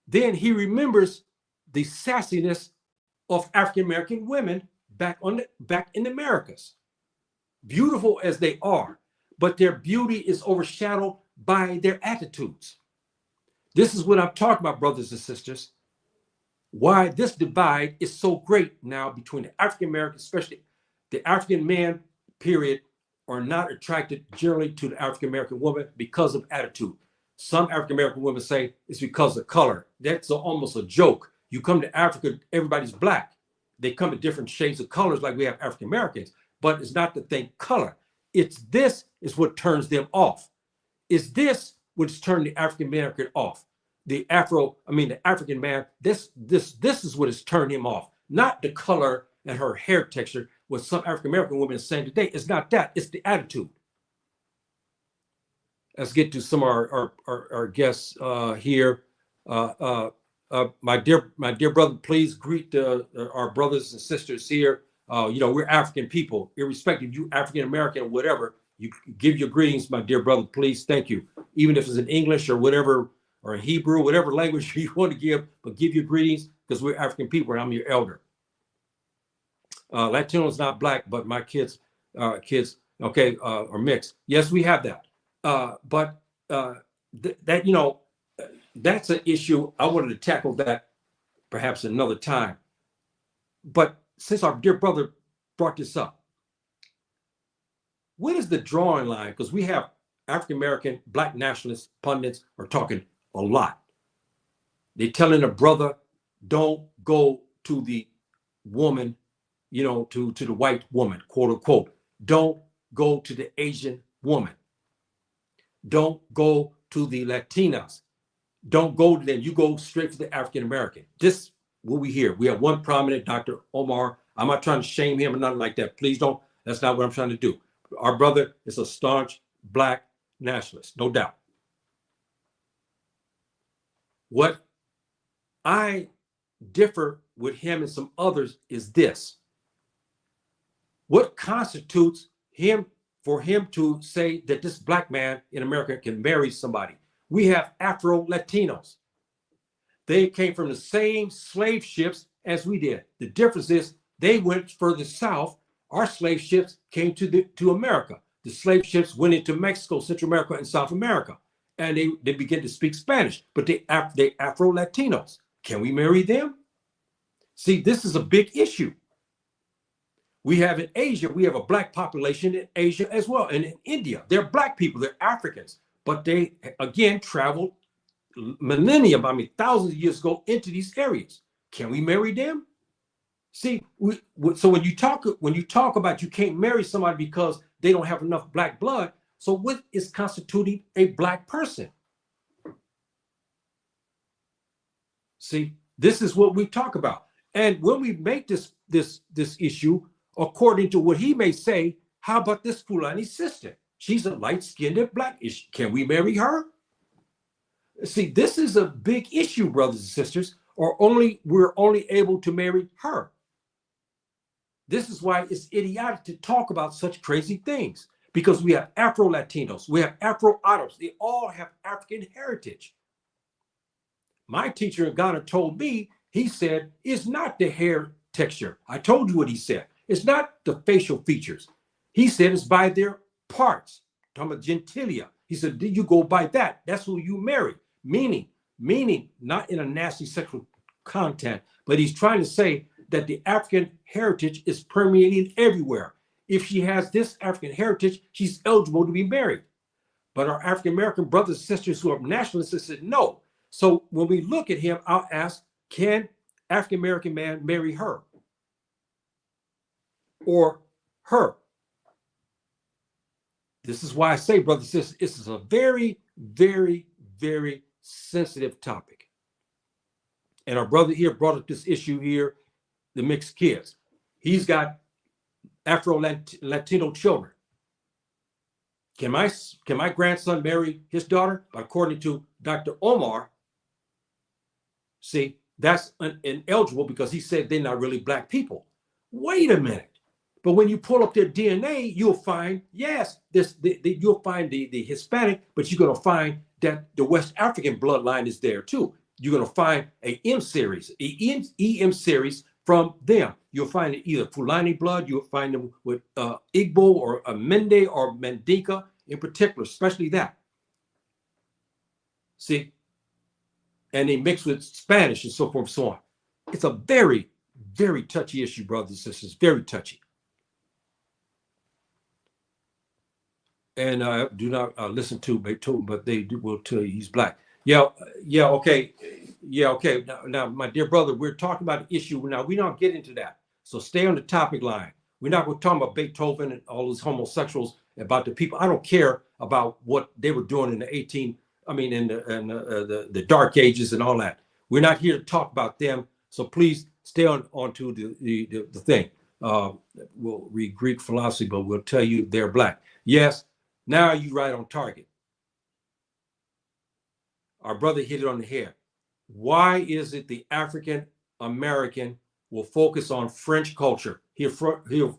Then he remembers the sassiness of African American women back in the Americas. Beautiful as they are, but their beauty is overshadowed by their attitudes. This is what I'm talking about, brothers and sisters. Why this divide is so great now between the African American, especially the African man, period, are not attracted generally to the African American woman because of attitude. Some African American women say it's because of color. That's almost a joke. You come to Africa, everybody's black. They come in different shades of colors like we have African Americans, but it's not the thing color. It's this is what turns them off. It's this which turned the African American off. The African man, this is what has turned him off. Not the color and her hair texture, what some African American women are saying today. It's not that, it's the attitude. Let's get to some of our guests here. my dear brother, please greet our brothers and sisters here. We're African people, irrespective of you African American or whatever. You give your greetings, my dear brother, please. Thank you. Even if it's in English or whatever, or in Hebrew, whatever language you want to give, but give your greetings because we're African people and I'm your elder. Latino is not black, but my kids, okay, are mixed. Yes, we have that. But that's an issue. I wanted to tackle that perhaps another time. But since our dear brother brought this up, what is the drawing line? Because we have African American, black nationalist pundits are talking a lot. They're telling a brother, don't go to the woman, to the white woman, quote unquote. Don't go to the Asian woman. Don't go to the Latinas. Don't go to them. You go straight to the African American. This what we hear. We have one prominent, Dr. Omar. I'm not trying to shame him or nothing like that. Please don't. That's not what I'm trying to do. Our brother is a staunch black nationalist, no doubt. What I differ with him and some others is this. What constitutes him for him to say that this black man in America can marry somebody? We have Afro Latinos. They came from the same slave ships as we did. The difference is they went further south. Our slave ships came to America. The slave ships went into Mexico, Central America, and South America, and they began to speak Spanish. But they Afro Latinos. Can we marry them? See, this is a big issue. We have in Asia, we have a black population in Asia as well, and in India, they're black people, they're Africans, but they again traveled thousands of years ago into these areas. Can we marry them? See, so when you talk about you can't marry somebody because they don't have enough black blood, so what is constituting a black person? See, this is what we talk about. And when we make this issue, according to what he may say, how about this Fulani sister? She's a light-skinned black. Can we marry her? See, this is a big issue, brothers and sisters, or we're only able to marry her. This is why it's idiotic to talk about such crazy things, because we have Afro Latinos, we have Afro Arabs, they all have African heritage. My teacher in Ghana told me, he said, it's not the hair texture. I told you what he said. It's not the facial features. He said it's by their parts. Talking about genitalia. He said, did you go by that? That's who you marry. Meaning, not in a nasty sexual content, but he's trying to say that the African heritage is permeating everywhere. If she has this African heritage, she's eligible to be married. But our African American brothers and sisters who are nationalists said no. So when we look at him, I'll ask, can African American man marry her? Or her? This is why I say, brothers and sisters, this is a very, very, very sensitive topic. And our brother here brought up this issue here, the mixed kids. He's got Afro-Latino children. Can my grandson marry his daughter? But according to Dr. Omar, see, that's ineligible because he said they're not really black people. Wait a minute. But when you pull up their DNA, you'll find, yes, you'll find the Hispanic, but you're going to find that the West African bloodline is there too. You're going to find a EM series from them. You'll find either Fulani blood, you'll find them with Igbo or Mende or Mandinka in particular, especially that. See? And they mix with Spanish and so forth and so on. It's a very, very touchy issue, brothers and sisters, very touchy. And do not listen to Beethoven, but they will tell you he's black. Yeah, okay. Now, my dear brother, we're talking about the issue. Now, we don't get into that. So stay on the topic line. We're not going to talk about Beethoven and all those homosexuals, about the people. I don't care about what they were doing in the Dark Ages and all that. We're not here to talk about them. So please stay onto the thing. We'll read Greek philosophy, but we'll tell you they're black. Yes, now you're right on target. Our brother hit it on the head. Why is it the African American will focus on French culture? He'll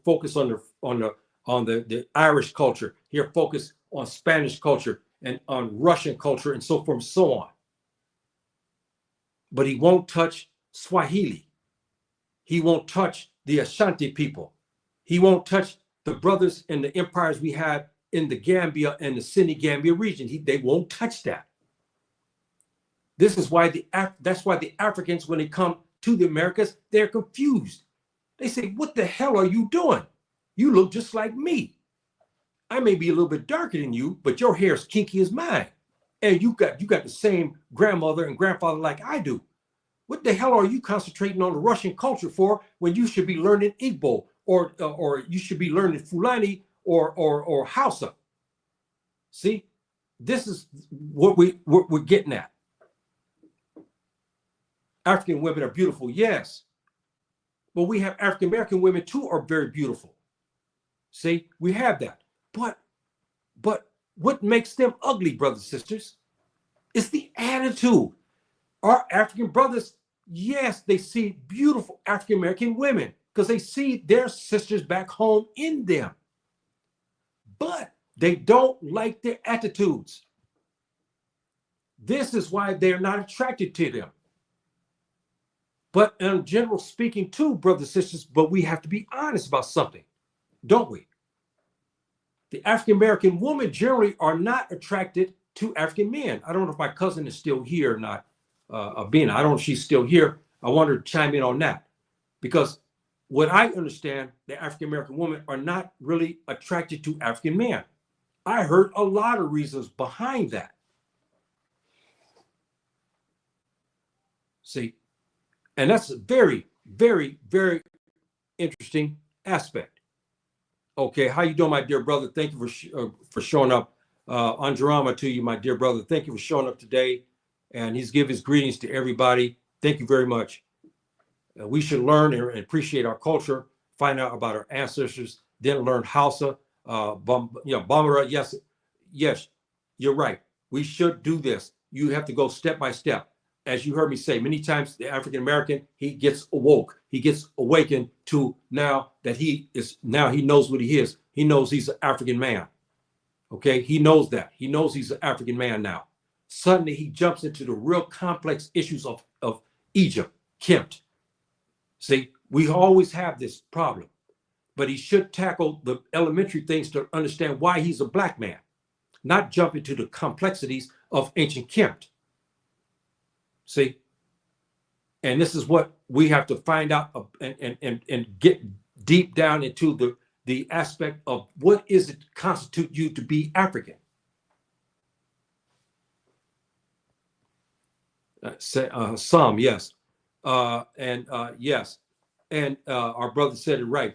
focus on the Irish culture. He'll focus on Spanish culture and on Russian culture and so forth and so on. But he won't touch Swahili. He won't touch the Ashanti people. He won't touch the brothers and the empires we had in the Gambia and the Senegambia region. They won't touch that. This is why that's why the Africans, when they come to the Americas, they're confused. They say, "What the hell are you doing? You look just like me. I may be a little bit darker than you, but your hair is kinky as mine, and you got the same grandmother and grandfather like I do. What the hell are you concentrating on the Russian culture for when you should be learning Igbo or you should be learning Fulani or Hausa?" See, this is what we're getting at. African women are beautiful, yes, but we have African American women too are very beautiful. See, we have that, but what makes them ugly, brothers and sisters, is the attitude. Our African brothers, yes, they see beautiful African American women because they see their sisters back home in them, but they don't like their attitudes. This is why they're not attracted to them. But in general speaking too, brothers and sisters, but we have to be honest about something, don't we? The African American women generally are not attracted to African men. I don't know if my cousin is still here or not. Bina, I don't know if she's still here. I want her to chime in on that. Because what I understand, the African American women are not really attracted to African men. I heard a lot of reasons behind that. See, and that's a very, very, very interesting aspect. Okay, how you doing, my dear brother? Thank you for showing up. Anjarama to you, my dear brother. Thank you for showing up today. And he's giving his greetings to everybody. Thank you very much. We should learn and appreciate our culture, find out about our ancestors, then learn Hausa, Bambara. Yes, you're right. We should do this. You have to go step by step. As you heard me say many times, the African American, he gets awoke. He gets awakened to now that he knows what he is. He knows he's an African man. Okay, he knows that. He knows he's an African man now. Suddenly he jumps into the real complex issues of Egypt, Kemet. See, we always have this problem, but he should tackle the elementary things to understand why he's a black man, not jump into the complexities of ancient Kemet. See, and this is what we have to find out and get deep down into the aspect of what is it constitute you to be African. Some, yes, yes, and our brother said it right.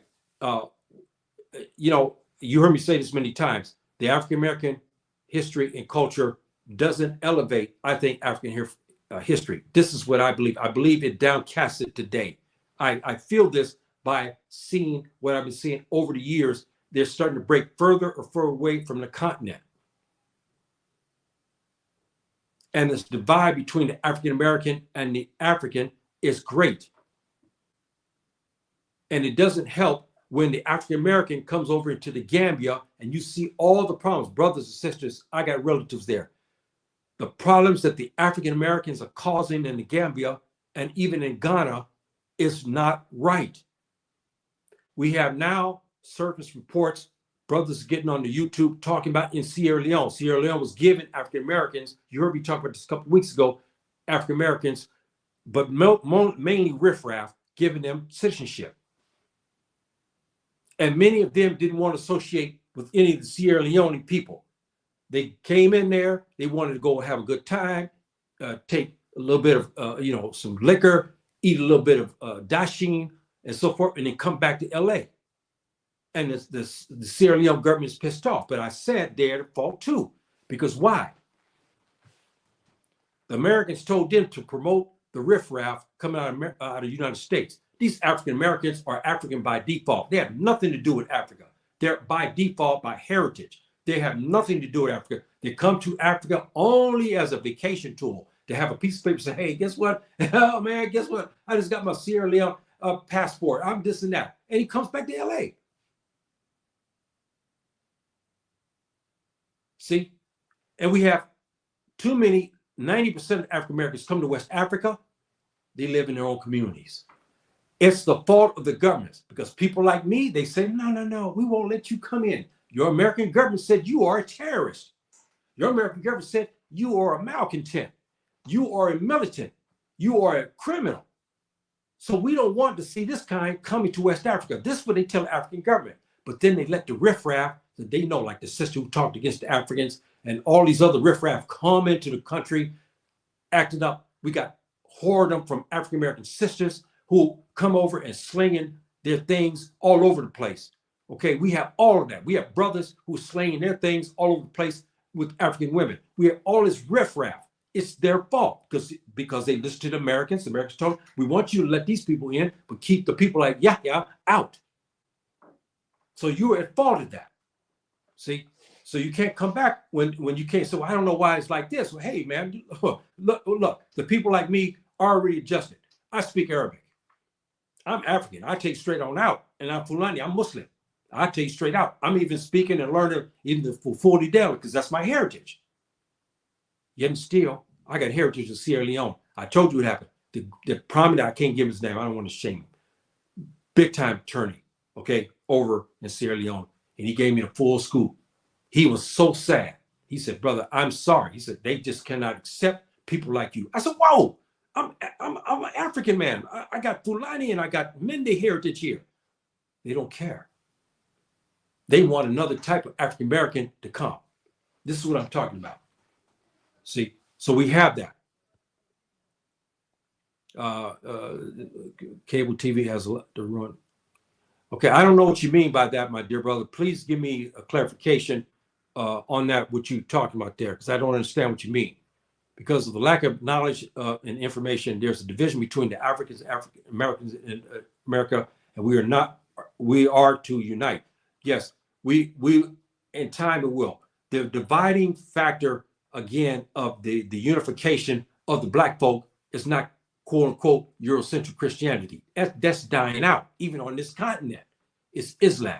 You heard me say this many times. The African American history and culture doesn't elevate, I think, African history. This is what I believe. I believe it downcasts it today. I feel this by seeing what I've been seeing over the years. They're starting to break further or further away from the continent. And this divide between the African American and the African is great. And it doesn't help when the African American comes over into the Gambia and you see all the problems, brothers and sisters. I got relatives there. The problems that the African Americans are causing in the Gambia and even in Ghana is not right. We have now surface reports, brothers getting on the YouTube talking about in Sierra Leone. Sierra Leone was giving African Americans, you heard me talk about this a couple of weeks ago, African Americans, but mainly riffraff, giving them citizenship. And many of them didn't want to associate with any of the Sierra Leone people. They came in there, they wanted to go have a good time, take a little bit of, some liquor, eat a little bit of dasheen and so forth, and then come back to LA. And the Sierra Leone government is pissed off. But I said they're at fault too. Because why? The Americans told them to promote the riffraff coming out of the United States. These African Americans are African by default. They have nothing to do with Africa. They're by default, by heritage. They have nothing to do with Africa. They come to Africa only as a vacation tool. to have a piece of paper say, hey, guess what? Oh, man, guess what? I just got my Sierra Leone passport. I'm this and that. And he comes back to LA. See? And we have too many, 90% of African Americans come to West Africa. They live in their own communities. It's the fault of the governments, because people like me, they say, no, we won't let you come in. Your American government said you are a terrorist. Your American government said you are a malcontent. You are a militant. You are a criminal. So we don't want to see this kind coming to West Africa. This is what they tell the African government. But then they let the riffraff that they know, like the sister who talked against the Africans and all these other riffraff, come into the country, acting up. We got whoredom from African American sisters who come over and slinging their things all over the place. Okay, we have all of that. We have brothers who are slinging their things all over the place with African women. We have all this riffraff. It's their fault because they listen to the Americans. The Americans told them, we want you to let these people in, but keep the people like Yahya out. So you are at fault of that. See? So you can't come back when you can't. So I don't know why it's like this. Well, hey, man, look, the people like me are already adjusted. I speak Arabic. I'm African. I take straight on out. And I'm Fulani. I'm Muslim. I take straight out. I'm even speaking and learning even the Fulfulde Dale because that's my heritage. Yet and still, I got heritage of Sierra Leone. I told you what happened. The prominent, I can't give his name. I don't want to shame him. Big time attorney, okay, over in Sierra Leone. And he gave me the full scoop. He was so sad. He said, brother, I'm sorry. He said, they just cannot accept people like you. I said, whoa, I'm an African man. I got Fulani and I got Mende heritage here. They don't care. They want another type of African American to come. This is what I'm talking about. See, so we have that. Cable TV has a lot to run. Okay, I don't know what you mean by that, my dear brother. Please give me a clarification on that, what you're talking about there, because I don't understand what you mean. Because of the lack of knowledge and information, there's a division between the African Americans in America, and we are to unite. Yes, we in time it will. The dividing factor, again, of the unification of the black folk is not quote unquote Eurocentric Christianity. That's dying out, even on this continent. It's Islam.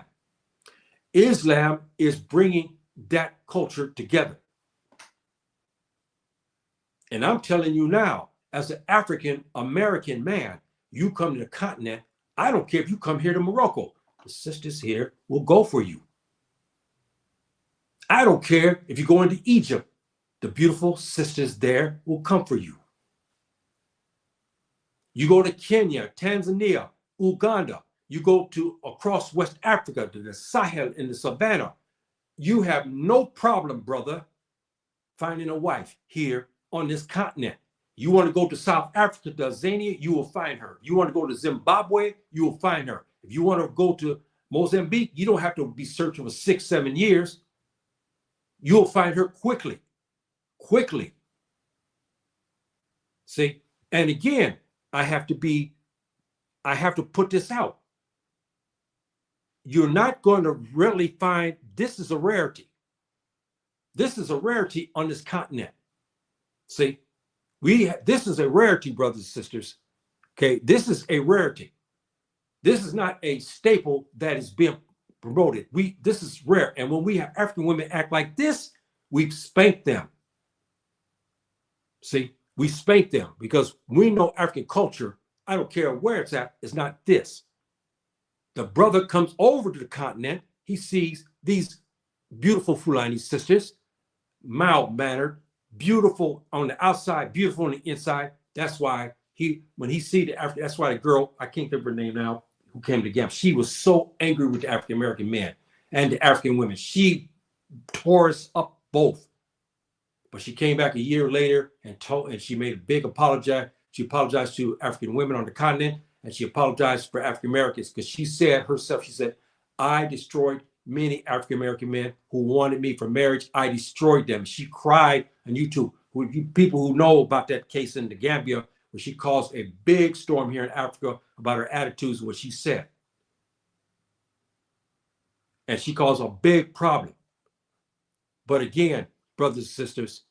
Islam is bringing that culture together. And I'm telling you now, as an African American man, you come to the continent, I don't care if you come here to Morocco, the sisters here will go for you. I don't care if you go into Egypt, the beautiful sisters there will come for you. You go to Kenya, Tanzania, Uganda, you go to across West Africa, to the Sahel and the Savannah, you have no problem, brother, finding a wife here on this continent. You want to go to South Africa, to Tanzania, you will find her. You want to go to Zimbabwe, you will find her. If you want to go to Mozambique, you don't have to be searching for 6-7 years. You'll find her quickly. See, and again, I have to put this out. You're not going to really find, this is a rarity. This is a rarity on this continent. See, this is a rarity, brothers and sisters. Okay, this is a rarity. This is not a staple that is being promoted. This is rare. And when we have African women act like this, we spank them. See, we spank them because we know African culture, I don't care where it's at, is not this. The brother comes over to the continent, he sees these beautiful Fulani sisters, mild-mannered, beautiful on the outside, beautiful on the inside. That's why when he see the African, that's why the girl, I can't think of her name now, who came to Gap, she was so angry with the African American men and the African women. She tore us up both. But she came back a year later and she made a big apology. She apologized to African women on the continent, and she apologized for African Americans because she said herself, she said, I destroyed many African American men who wanted me for marriage. I destroyed them. She cried on YouTube. People who know about that case in the Gambia, where she caused a big storm here in Africa about her attitudes and what she said. And she caused a big problem. But again, brothers and sisters,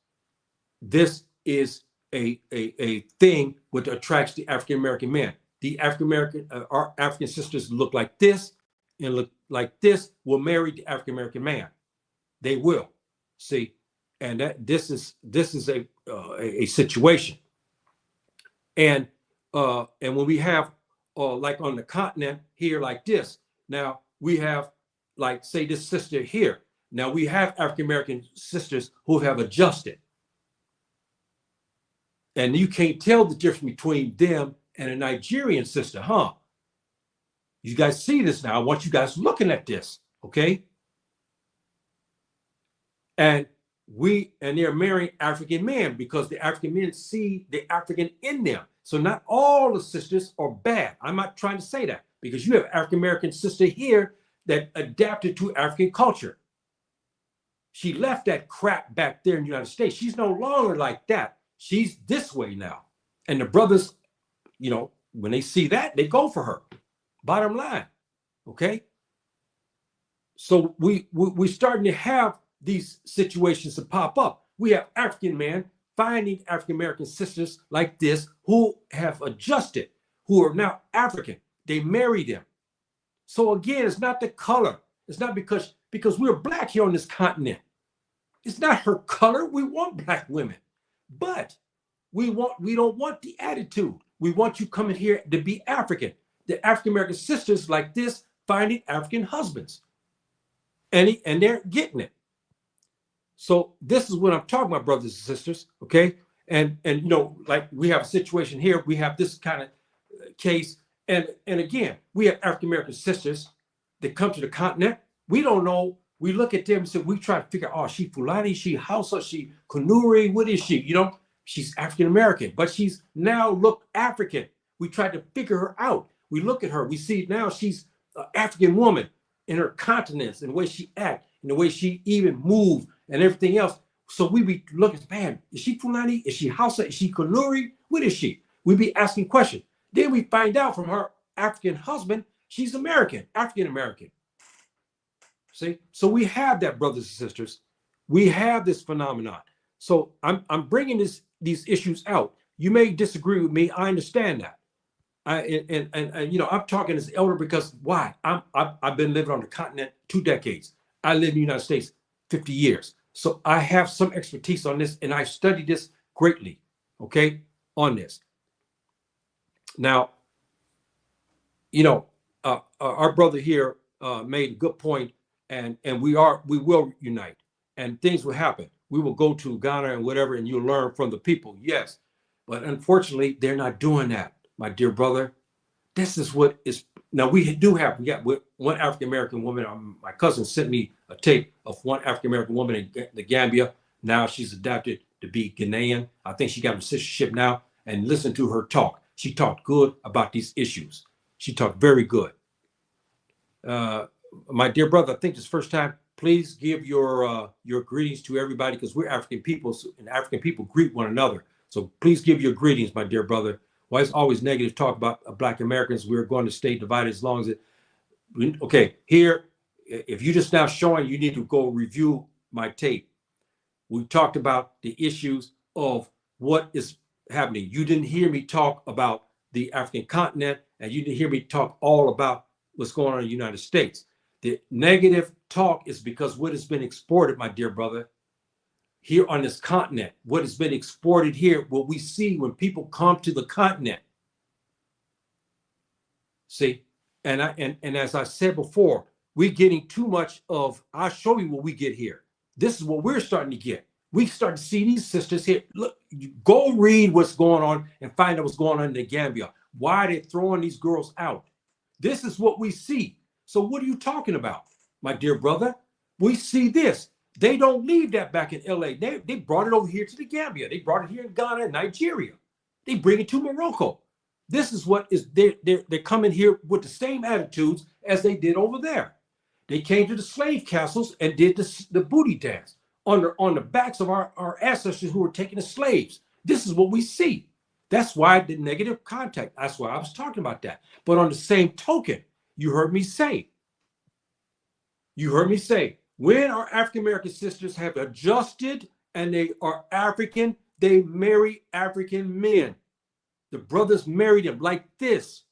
this is a thing which attracts the African American man. The African American, our African sisters look like this and look like this will marry the African American man. They will see, and that this is a situation. And when we have like on the continent here like this, now we have like say this sister here. Now we have African American sisters who have adjusted. And you can't tell the difference between them and a Nigerian sister, huh? You guys see this now. I want you guys looking at this, okay? And they're marrying African men because the African men see the African in them. So not all the sisters are bad. I'm not trying to say that because you have African American sister here that adapted to African culture. She left that crap back there in the United States. She's no longer like that. She's this way now. And the brothers, you know, when they see that, they go for her. Bottom line, okay? So we're starting to have these situations to pop up. We have African men finding African American sisters like this who have adjusted, who are now African. They marry them. So again, it's not the color. It's not because we're black here on this continent. It's not her color. We want black women, but we don't want the attitude. We want you coming here to be African. The African American sisters like this finding African husbands, and they're getting it. So this is what I'm talking about, brothers and sisters. Okay, and you know, like we have a situation here. We have this kind of case, and again, we have African American sisters that come to the continent. We don't know. We look at them and say, we try to figure out, oh, she Fulani, she Hausa, she Kanuri, what is she? You know, she's African American, but she's now look African. We tried to figure her out. We look at her, we see now she's an African woman in her continence and the way she act and the way she even move and everything else. So we be looking, man, is she Fulani? Is she Hausa? Is she Kanuri? What is she? We be asking questions. Then we find out from her African husband, she's American, African American. See, so we have that, brothers and sisters. We have this phenomenon. So I'm bringing these issues out. You may disagree with me. I understand that. And you know, I'm talking as elder because why? I've been living on the continent 2 decades. I live in the United States 50 years. So I have some expertise on this, and I studied this greatly. Okay, on this. Now, you know, our brother here made a good point. And we will unite and things will happen. We will go to Ghana and whatever, and you'll learn from the people. Yes. But unfortunately, they're not doing that, my dear brother. This is what is now we got one African-American woman. My cousin sent me a tape of one African-American woman in the Gambia. Now she's adapted to be Ghanaian. I think she got a citizenship now, and listen to her talk. She talked good about these issues. She talked very good. My dear brother, I think this first time, please give your greetings to everybody because we're African people and African people greet one another. So please give your greetings, my dear brother. Why is always negative talk about Black Americans? We're going to stay divided as long as it. Okay, here, if you just now showing, you need to go review my tape. We talked about the issues of what is happening. You didn't hear me talk about the African continent, and you didn't hear me talk all about what's going on in the United States. The negative talk is because what has been exported, my dear brother, here on this continent, what has been exported here, what we see when people come to the continent. See, and as I said before, we're getting too much of, I'll show you what we get here. This is what we're starting to get. We start to see these sisters here. Look, go read what's going on and find out what's going on in the Gambia. Why they're throwing these girls out. This is what we see. So what are you talking about, my dear brother? We see this. They don't leave that back in LA. They brought it over here to the Gambia. They brought it here in Ghana and Nigeria. They bring it to Morocco. This is what is they're coming here with the same attitudes as they did over there. They came to the slave castles and did the booty dance on the backs of our ancestors who were taken as slaves. This is what we see. That's why the negative contact. That's why I was talking about that. But on the same token, you heard me say, when our African American sisters have adjusted and they are African, They marry African men. The brothers married them like this.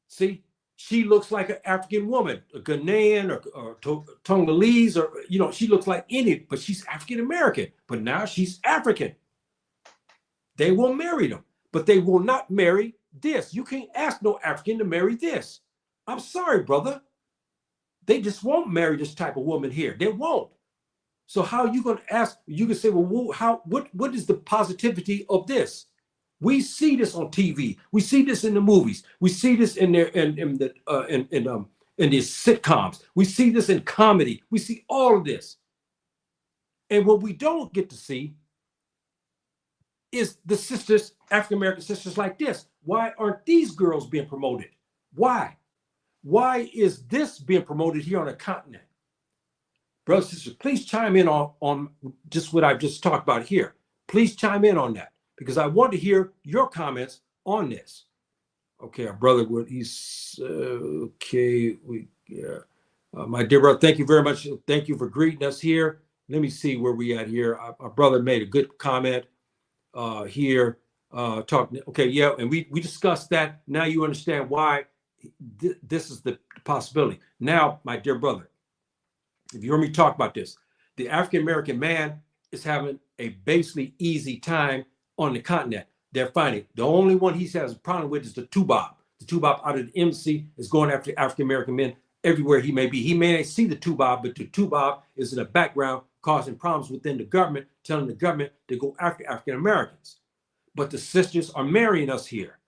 See, she looks like an African woman, a Ghanaian or Tongolese, or, she looks like any, but she's African American. But now she's African. They will marry them, but they will not marry this. You can't ask no African to marry this. I'm sorry, brother. They just won't marry this type of woman here. They won't. So how are you going to ask? You can say, well, what is the positivity of this? We see this on TV. We see this in the movies. We see this in these sitcoms. We see this in comedy. We see all of this. And what we don't get to see is the sisters, African American sisters like this. Why aren't these girls being promoted? Why? Why is this being promoted here on the continent? Brothers and sisters, please chime in on just what I've just talked about here. Please chime in on that, because I want to hear your comments on this. Okay, our brother, he's okay. My dear brother, thank you very much. Thank you for greeting us here. Let me see where we at here. Our brother made a good comment here. Talking. Okay, yeah, and we discussed that. Now you understand why this is the possibility. Now, my dear brother, if you hear me talk about this, the African American man is having a basically easy time on the continent. They're finding the only one he has a problem with is the Tubob. The Tubob out of the embassy is going after African American men everywhere he may be. He may not see the Tubob, but the Tubob is in the background causing problems within the government, telling the government to go after African Americans. But the sisters are marrying us here,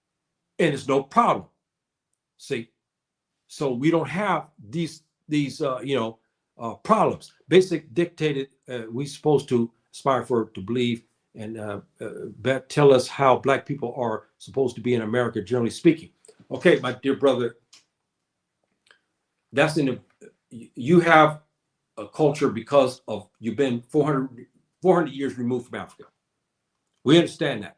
and it's no problem. See, so we don't have these problems. Basic dictated, we supposed to aspire for to believe and tell us how Black people are supposed to be in America, generally speaking. Okay, my dear brother, that's you have a culture because of you've been 400 years removed from Africa. We understand that.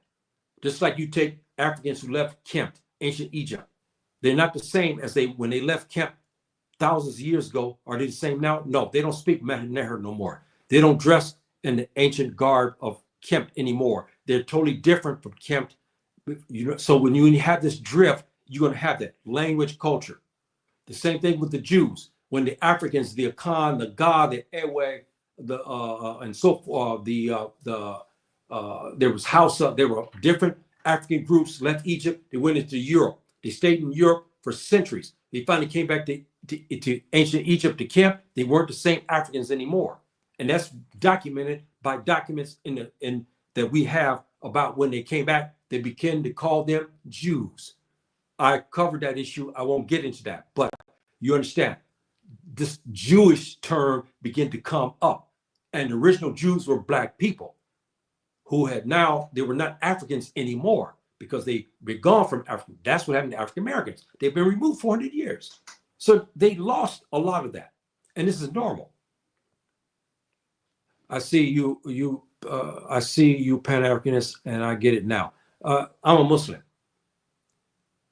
Just like you take Africans who left Kemet, ancient Egypt. They're not the same as when they left Kemet thousands of years ago. Are they the same now? No, they don't speak Neher no more. They don't dress in the ancient garb of Kemet anymore. They're totally different from Kemet. So when you have this drift, you're going to have that language, culture. The same thing with the Jews. When the Africans, the Akan, the Ga, the Ewe, and so forth, there was Hausa. There were different African groups left Egypt. They went into Europe. They stayed in Europe for centuries. They finally came back to ancient Egypt, to Kemet. They weren't the same Africans anymore, and that's documented by documents that we have about when they came back. They began to call them Jews. I covered that issue. I won't get into that, but you understand. This Jewish term began to come up, and the original Jews were Black people who they were not Africans anymore because they were gone from Africa. That's what happened to African Americans. They've been removed 400 years. So they lost a lot of that. And this is normal. I see you Pan-Africanists, and I get it now. I'm a Muslim.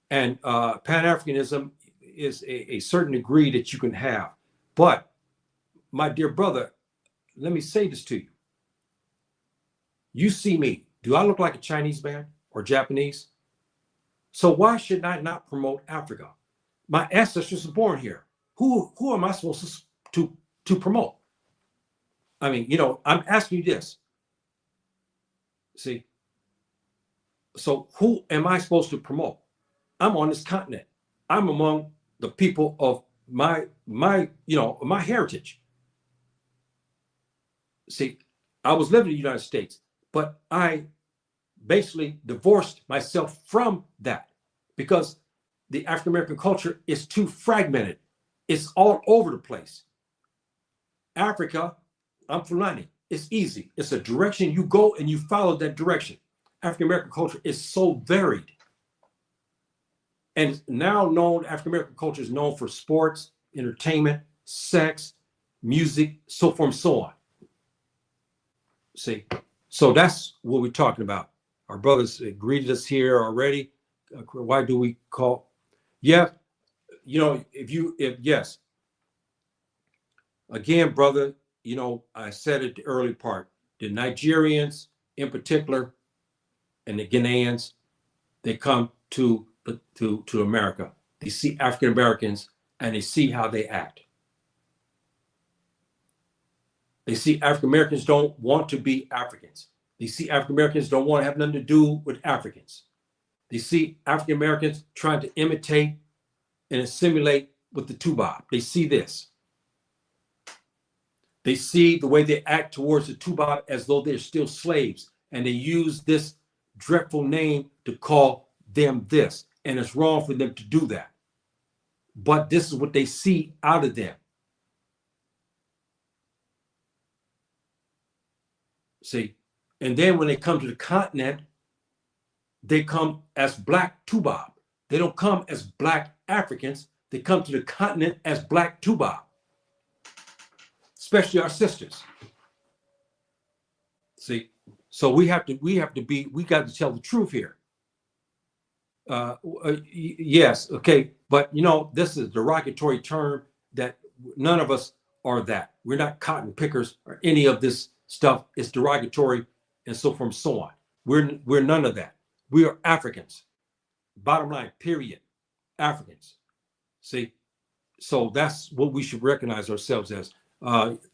And Pan-Africanism is a certain degree that you can have. But my dear brother, let me say this to you. You see me. Do I look like a Chinese man or Japanese? So why should I not promote Africa? My ancestors were born here. Who am I supposed to promote? I mean, I'm asking you this. See? So who am I supposed to promote? I'm on this continent. I'm among the people of my heritage. See, I was living in the United States, but I basically divorced myself from that because the African American culture is too fragmented. It's all over the place. Africa, I'm Fulani. It's easy. It's a direction you go and you follow that direction. African American culture is so varied. And it's now known, African American culture is known for sports, entertainment, sex, music, so forth and so on. See, so that's what we're talking about. Our brothers greeted us here already. Why do we call? Yeah, yes. Again, brother, I said it the early part. the Nigerians in particular, and the Ghanaians, they come to America. They see African Americans and they see how they act. They see African Americans don't want to be Africans. They see African Americans don't want to have nothing to do with Africans. They see African Americans trying to imitate and assimilate with the Tubab. They see this. They see the way they act towards the Tubab as though they're still slaves. And they use this dreadful name to call them this. And it's wrong for them to do that. But this is what they see out of them. See, and then when they come to the continent, they come as Black Tubab. They don't come as Black Africans. They come to the continent as Black Tubab, especially our sisters. See, so we got to tell the truth here. Yes, okay, but this is a derogatory term that none of us are that. We're not cotton pickers or any of this stuff. Is derogatory and so forth and so on. We're none of that. We are Africans. Bottom line, period. Africans. See, so that's what we should recognize ourselves as.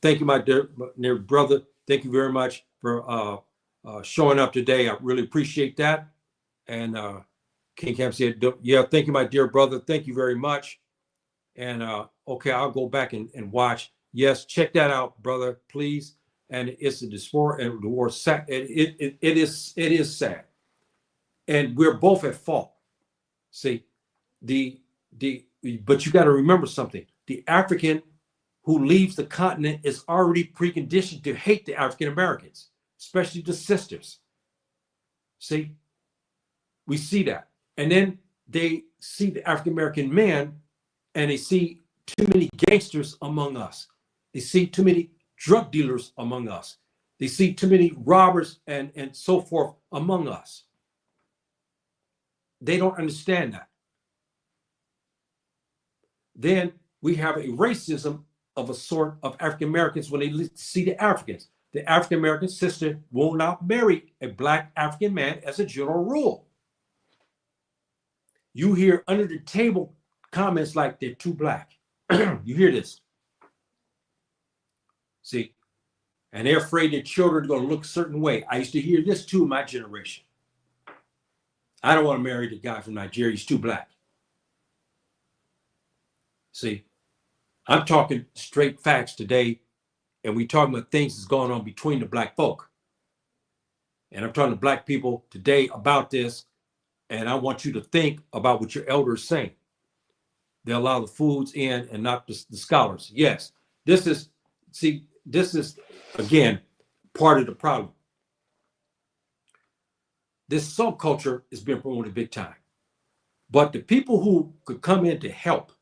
Thank you, my dear brother. Thank you very much for showing up today. I really appreciate that. And King Cam said, yeah, thank you, my dear brother. Thank you very much. And okay, I'll go back and watch. Yes, check that out, brother, please. And it's a diaspora and the war. It is sad, and we're both at fault. See, but you got to remember something. The African who leaves the continent is already preconditioned to hate the African Americans, especially the sisters. See, we see that, and then they see the African American man, and they see too many gangsters among us. They see too many drug dealers among us. They see too many robbers and so forth among us. They don't understand that. Then we have a racism of a sort of African Americans when they see the Africans. The African American sister will not marry a Black African man as a general rule. You hear under the table comments like they're too Black. You hear this. See, and they're afraid their children are going to look a certain way. I used to hear this too in my generation. I don't want to marry the guy from Nigeria. He's too Black. See, I'm talking straight facts today, and we're talking about things that's going on between the Black folk. And I'm talking to Black people today about this, and I want you to think about what your elders are saying. They allow the foods in and not the scholars. Yes, this is again part of the problem. This subculture is being promoted big time, but the people who could come in to help,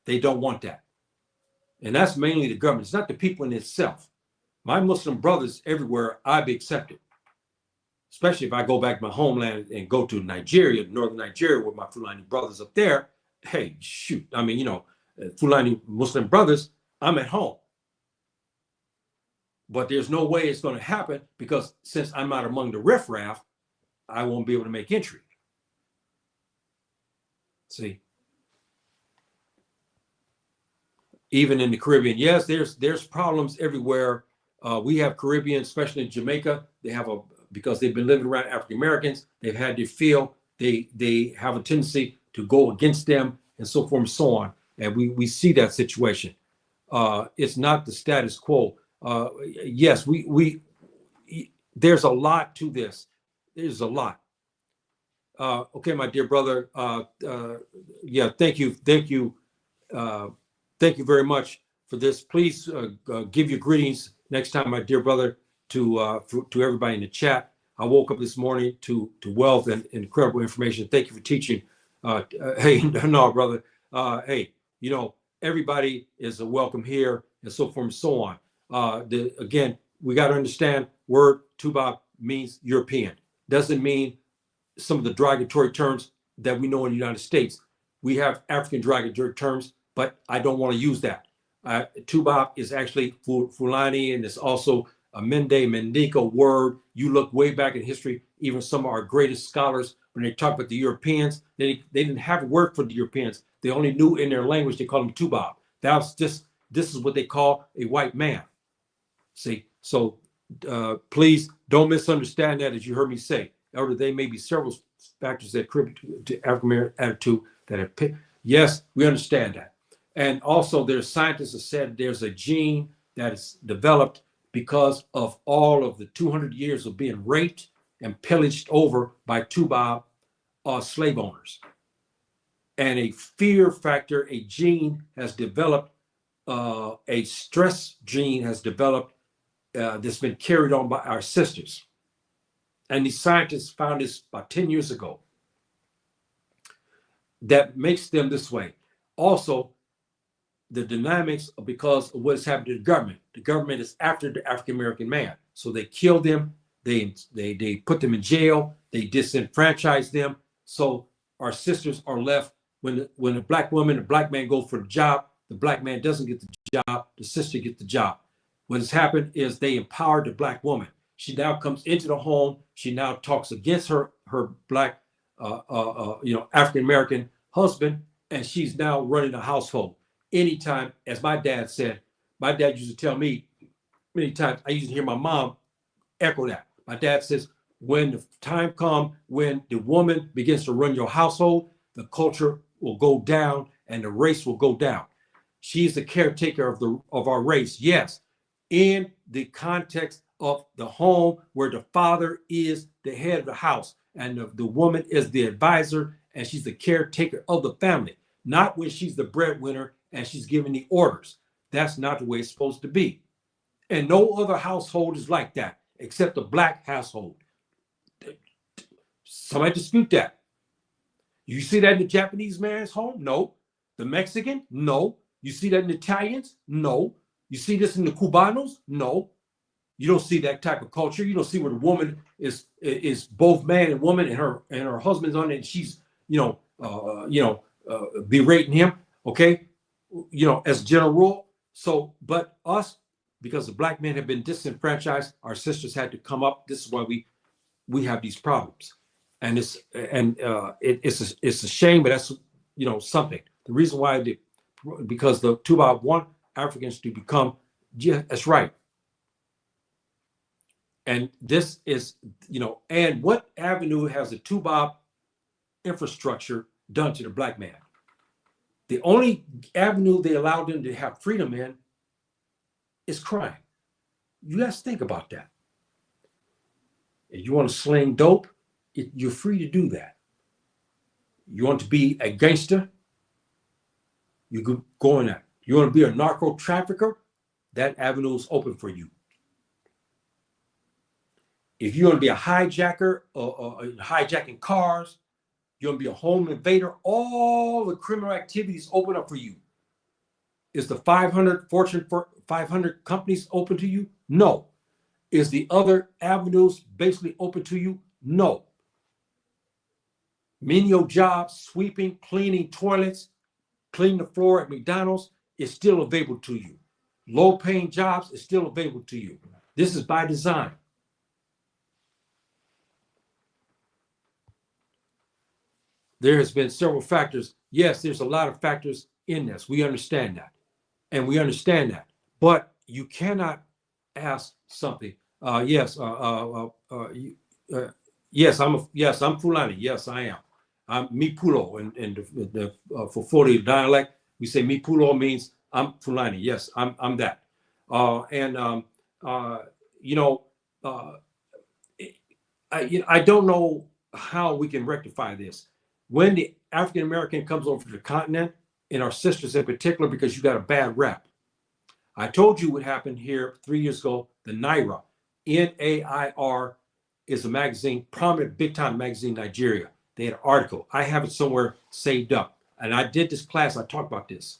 they don't want that. And that's mainly the government. It's not the people in itself. My Muslim brothers everywhere, I'd be accepted. Especially if I go back to my homeland and go to Nigeria, northern Nigeria, with my Fulani brothers up there. Hey, shoot. I mean, Fulani Muslim brothers, I'm at home. But there's no way it's going to happen because since I'm not among the riffraff, I won't be able to make entry. See? Even in the Caribbean, yes, there's problems everywhere. We have Caribbean, especially in Jamaica. Because they've been living around African Americans, they've had to feel they have a tendency to go against them and so forth and so on. And we see that situation. It's not the status quo. Yes, there's a lot to this. There's a lot. Okay, my dear brother. Yeah, thank you. Thank you very much for this. Please give your greetings next time, my dear brother, to everybody in the chat. I woke up this morning to wealth and incredible information. Thank you for teaching. Hey, no, brother. Hey, everybody is welcome here and so forth and so on. Again, we got to understand word Tubab means European. Doesn't mean some of the derogatory terms that we know in the United States. We have African derogatory terms, but I don't want to use that. Tubab is actually Fulani, and it's also Mende Mendico word. You look way back in history, even some of our greatest scholars, when they talk about the Europeans, they didn't have a word for the Europeans. They only knew in their language, they called them Tubab. That was just, this is what they call a white man. See, so please don't misunderstand that, as you heard me say. Or there may be several factors that contribute to African American attitude that have picked. Yes, we understand that. And also, there's scientists have said there's a gene that is developed because of all of the 200 years of being raped and pillaged over by Tubab slave owners. And a fear factor, a gene has developed, a stress gene has developed that's been carried on by our sisters. And these scientists found this about 10 years ago. That makes them this way. Also, the dynamics are because of what's happened to the government. The government is after the African American man. So they kill them, they put them in jail, they disenfranchise them. So our sisters are left, when a black woman, a black man go for the job, the black man doesn't get the job, the sister gets the job. What has happened is they empowered the black woman. She now comes into the home. She now talks against her black, African American husband, and she's now running a household. Anytime, as my dad said, my dad used to tell me many times. I used to hear my mom echo that. My dad says, when the time comes when the woman begins to run your household, the culture will go down and the race will go down. She's the caretaker of our race. Yes, in the context of the home where the father is the head of the house and the woman is the advisor and she's the caretaker of the family, not when she's the breadwinner and she's giving the orders. That's not the way it's supposed to be. And no other household is like that except the black household. Somebody dispute that. You see that in the Japanese man's home? No. The Mexican? No. You see that in the Italians? No. You see this in the Cubanos? No. You don't see that type of culture. You don't see where the woman is both man and woman, and her husband's on it, and she's berating him. Okay, as a general rule. So, but us, because the black men have been disenfranchised, our sisters had to come up. This is why we have these problems, and it's a shame, but that's something. The reason why because the Tubab want Africans to become, yeah, that's right. And this is, and what avenue has the Tubab infrastructure done to the black man? The only avenue they allowed them to have freedom in is crime. You guys think about that. If you want to sling dope, you're free to do that. You want to be a gangster, you could go in that. You want to be a narco trafficker, that avenue is open for you. If you want to be a hijacker or hijacking cars, you want to be a home invader, all the criminal activities open up for you. Is the Fortune 500 companies open to you? No. Is the other avenues basically open to you? No. Menial jobs, sweeping, cleaning toilets, cleaning the floor at McDonald's is still available to you. Low-paying jobs is still available to you. This is by design. There has been several factors. Yes, there's a lot of factors in this. We understand that. And we understand that. But you cannot ask something. Yes, I'm Fulani. Yes, I am. I'm Mipulo. And the for 40 dialect, we say Mipulo means I'm Fulani. Yes, I'm that. I don't know how we can rectify this. When the African American comes over to the continent, and our sisters in particular, because you got a bad rep. I told you what happened here 3 years ago. The NAIR, N-A-I-R, is a magazine, prominent big time magazine in Nigeria. They had an article. I have it somewhere saved up. And I did this class, I talked about this.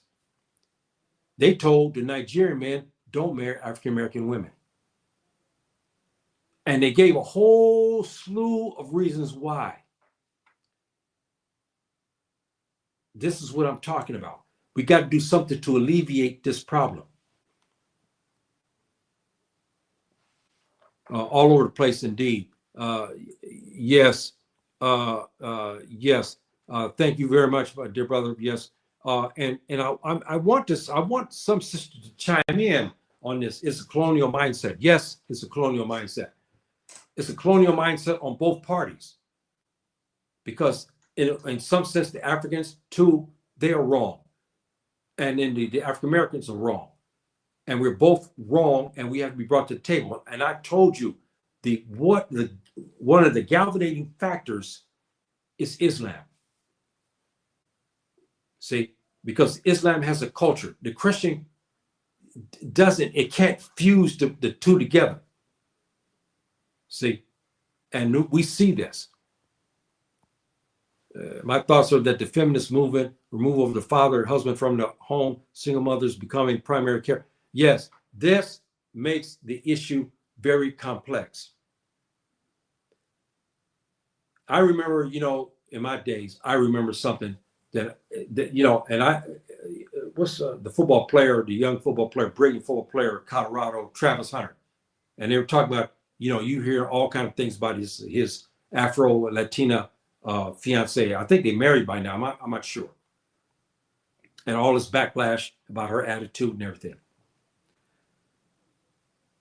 They told the Nigerian men, don't marry African American women. And they gave a whole slew of reasons why. This is what I'm talking about. We got to do something to alleviate this problem. all over the place indeed. Yes, yes. Thank you very much, my dear brother. Yes, and I want this. I want some sister to chime in on this. It's a colonial mindset. Yes, it's a colonial mindset. It's a colonial mindset on both parties, because in some sense the Africans too, they are wrong, and then the African Americans are wrong, and we're both wrong, and we have to be brought to the table. And I told you one of the galvanizing factors is Islam. See, because Islam has a culture. The Christian doesn't, it can't fuse the two together. See, and we see this. My thoughts are that the feminist movement, removal of the father, husband from the home, single mothers becoming primary care. Yes, this makes the issue very complex. I remember, in my days, I remember something that and what's the football player, the young football player, brilliant football player, Colorado, Travis Hunter, and they were talking about, you hear all kind of things about his Afro Latina fiance. I think they married by now. I'm not sure. And all this backlash about her attitude and everything.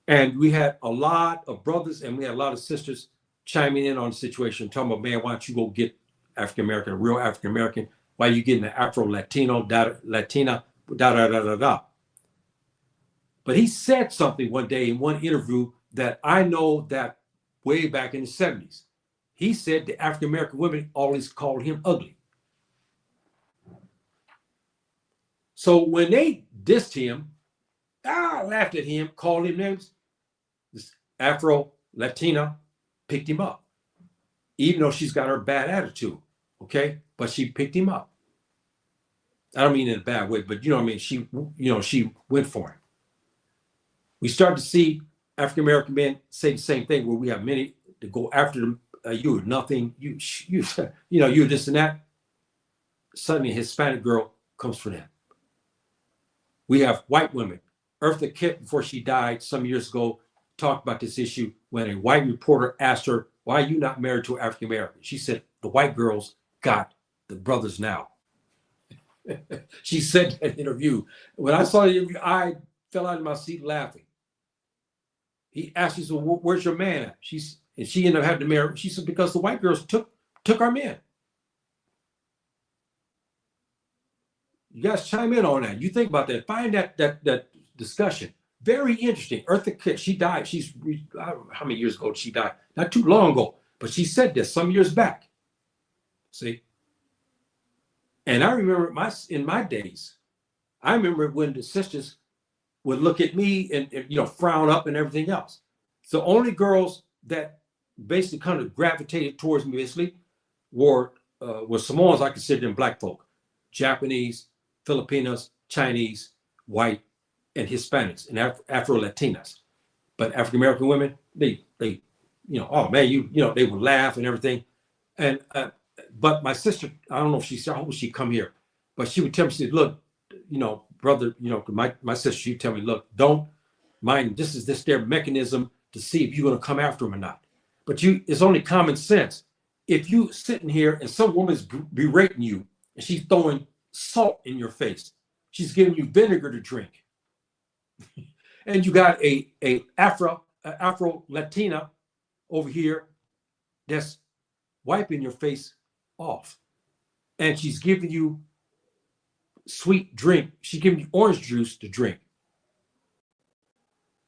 And we had a lot of brothers and we had a lot of sisters chiming in on the situation, talking about, man, why don't you go get African American, a real African American? Why are you getting an Afro Latino, Latina, da da da da da? But he said something one day in one interview that I know that way back in the 70s. He said the African American women always called him ugly. So when they dissed him, laughed at him, called him names, this Afro Latina picked him up, even though she's got her bad attitude, okay? But she picked him up. I don't mean in a bad way, but what I mean? She went for him. We start to see African American men say the same thing, where we have many to go after them. You are nothing. You you're this and that. Suddenly, a Hispanic girl comes for them. We have white women. Eartha Kitt, before she died some years ago, talked about this issue when a white reporter asked her, "Why are you not married to an African American?" She said, "The white girls got the brothers now." She said that in an interview. When I saw the interview, I fell out of my seat laughing. He asked me, "So where's your man at?" And she ended up having to marry. She said, "Because the white girls took our men." You guys chime in on that. You think about that. Find that discussion very interesting. Eartha Kitt, she died. I don't know how many years ago she died. Not too long ago, but she said this some years back. See, and I remember in my days. I remember when the sisters would look at me and frown up and everything else. The only girls that basically kind of gravitated towards me basically were Samoans. I considered them black folk, Japanese, Filipinos, Chinese, white, and Hispanics, and Afro Latinas. But African American women, they oh man, they would laugh and everything. And but my sister, I don't know if I hope she come here, but she would tell me, she said, "Look, brother, my sister, she'd tell me, look, don't mind, this is their mechanism to see if you're going to come after them or not. But it's only common sense. If you sitting here and some woman's berating you and she's throwing salt in your face, she's giving you vinegar to drink, and you got a Afro Latina over here that's wiping your face off, and she's giving you sweet drink. She's giving you orange juice to drink,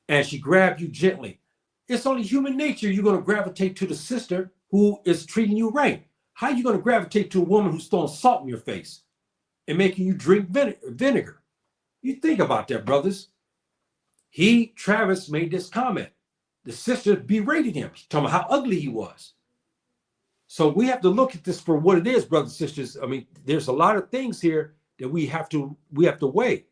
and she grabbed you gently. It's only human nature you're going to gravitate to the sister who is treating you right. How are you going to gravitate to a woman who's throwing salt in your face and making you drink vinegar? You think about that, brothers. Travis made this comment. The sister berated him, talking about how ugly he was. So we have to look at this for what it is, brothers and sisters. I mean, there's a lot of things here that we have to weigh.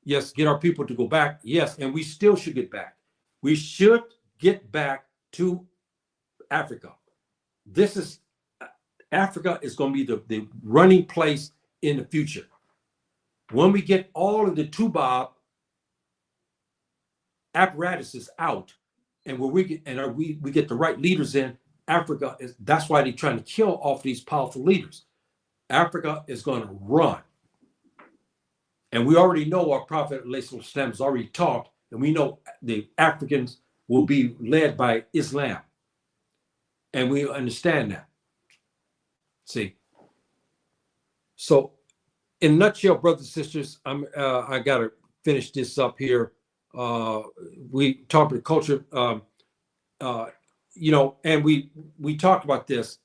Yes, get our people to go back. Yes, and we still should get back. We should get back to Africa. Africa is going to be the running place in the future. When we get all of the Tubab apparatus out, and where we get the right leaders in Africa, that's why they're trying to kill off these powerful leaders. Africa is going to run. And we already know our Prophet ﷺ has already talked, and we know the Africans will be led by Islam. And we understand that. See? So, in a nutshell, brothers and sisters, I got to finish this up here. We talked about culture, and we talked about this.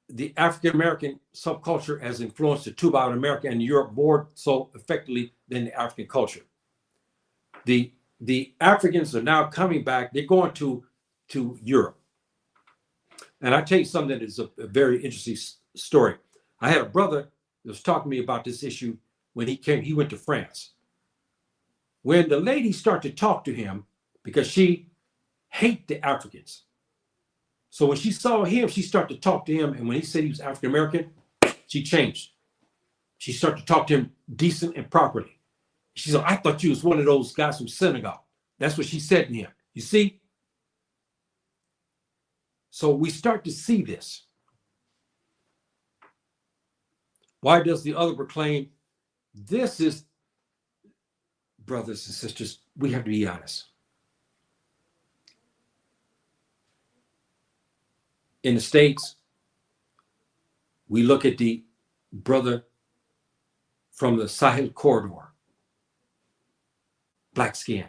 The African American subculture has influenced the Tuba in America and Europe more so effectively than the African culture. The Africans are now coming back. They're going to Europe. And I tell you something that is a very interesting story. I had a brother that was talking to me about this issue when he went to France. When the lady started to talk to him, because she hated the Africans. So when she saw him, she started to talk to him. And when he said he was African American, she changed. She started to talk to him decent and properly. She said, I thought you was one of those guys from Senegal. That's what she said to him. You see? So we start to see this. Why does the other proclaim? This is, brothers and sisters, we have to be honest. In the States, we look at the brother from the Sahel corridor, black skin.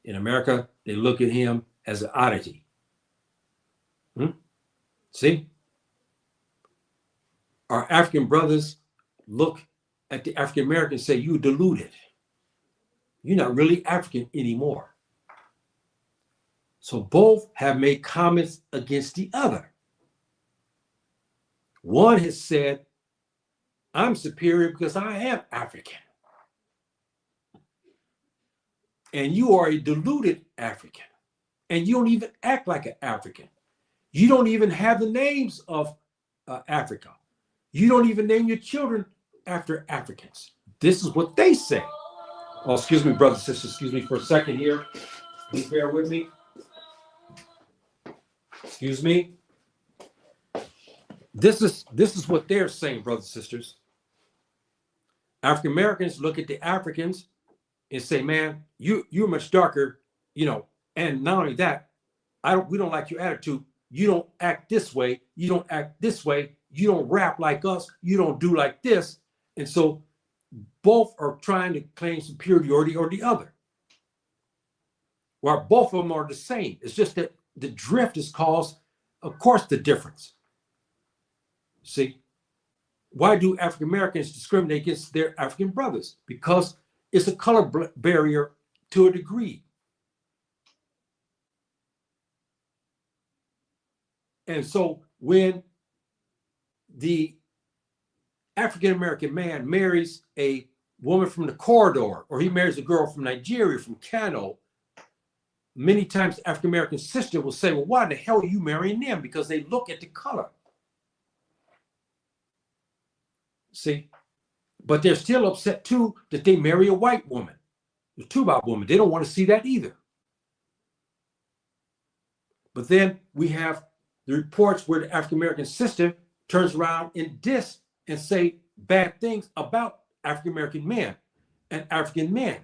In America, they look at him as an oddity. See? Our African brothers look at the African Americans and say, you deluded. You're not really African anymore. So both have made comments against the other. One has said, I'm superior because I am African. And you are a deluded African. And you don't even act like an African. You don't even have the names of Africa. You don't even name your children after Africans. This is what they say. Oh, excuse me, brothers and sisters. Excuse me for a second here. Please bear with me. Excuse me. This is what they're saying, brothers and sisters. African Americans look at the Africans and say, man, you're much darker, and not only that, we don't like your attitude. You don't act this way, you don't act this way, you don't rap like us, you don't do like this. And so both are trying to claim superiority or the other. While both of them are the same. It's just that the drift is caused, of course, the difference. See, why do African Americans discriminate against their African brothers? Because it's a color barrier to a degree. And so when the African American man marries a woman from the corridor, or he marries a girl from Nigeria, from Kano, many times the African American sister will say, well, why the hell are you marrying them? Because they look at the color. See? But they're still upset too that they marry a white woman, a Tuba woman. They don't want to see that either. But then we have the reports where the African American sister turns around and diss and say bad things about African American men and African men.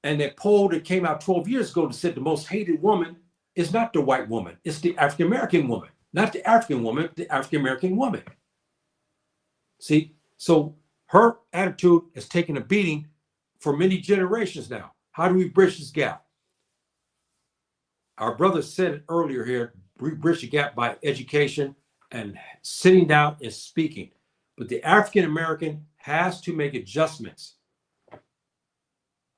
And that poll that came out 12 years ago that said the most hated woman is not the white woman, it's the African American woman, not the African woman, the African American woman. See, so her attitude has taken a beating for many generations now. How do we bridge this gap? Our brother said it earlier here, we bridge the gap by education and sitting down and speaking. But the African American has to make adjustments.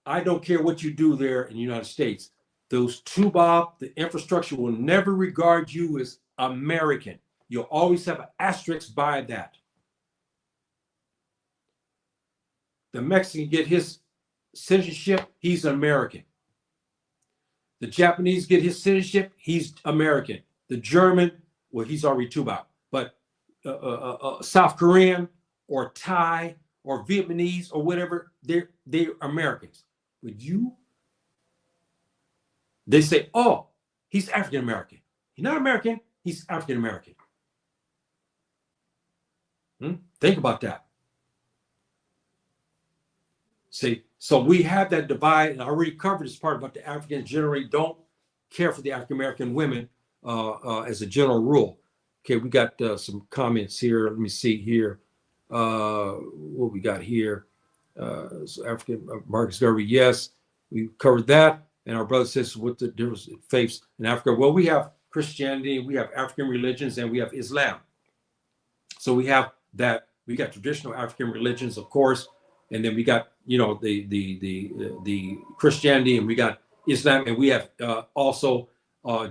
I don't care what you do there in the United States. Those Tuba, the infrastructure will never regard you as American. You'll always have an asterisk by that. The Mexican get his citizenship, he's an American. The Japanese get his citizenship, he's American. The German, well, he's already Tuba. But South Korean or Thai or Vietnamese or whatever, they're Americans. But they say, oh, he's African American. He's not American, he's African American. Think about that. See, so we have that divide, and I already covered this part about the Africans generally don't care for the African American women as a general rule. Okay, we got some comments here. Let me see here. What we got here? So African Marcus Garvey, yes, we covered that. And our brother says, what the difference in faiths in Africa? Well, we have Christianity, we have African religions, and we have Islam. So we have that. We got traditional African religions, of course, and then we got the Christianity, and we got Islam, and we have also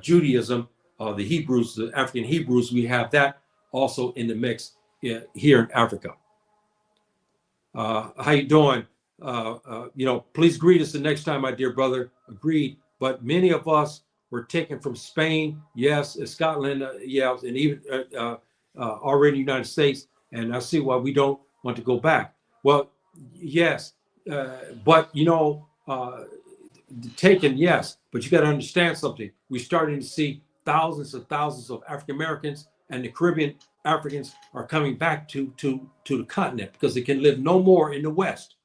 Judaism, the Hebrews, the African Hebrews. We have that also in the mix here in Africa. How you doing? Please greet us the next time, my dear brother. Agreed. But many of us were taken from Spain, yes, Scotland, yes, and even already in the United States. And I see why we don't want to go back. Well, yes, but taken, yes, but you got to understand something. We're starting to see thousands and thousands of African Americans and the Caribbean Africans are coming back to the continent because they can live no more in the West.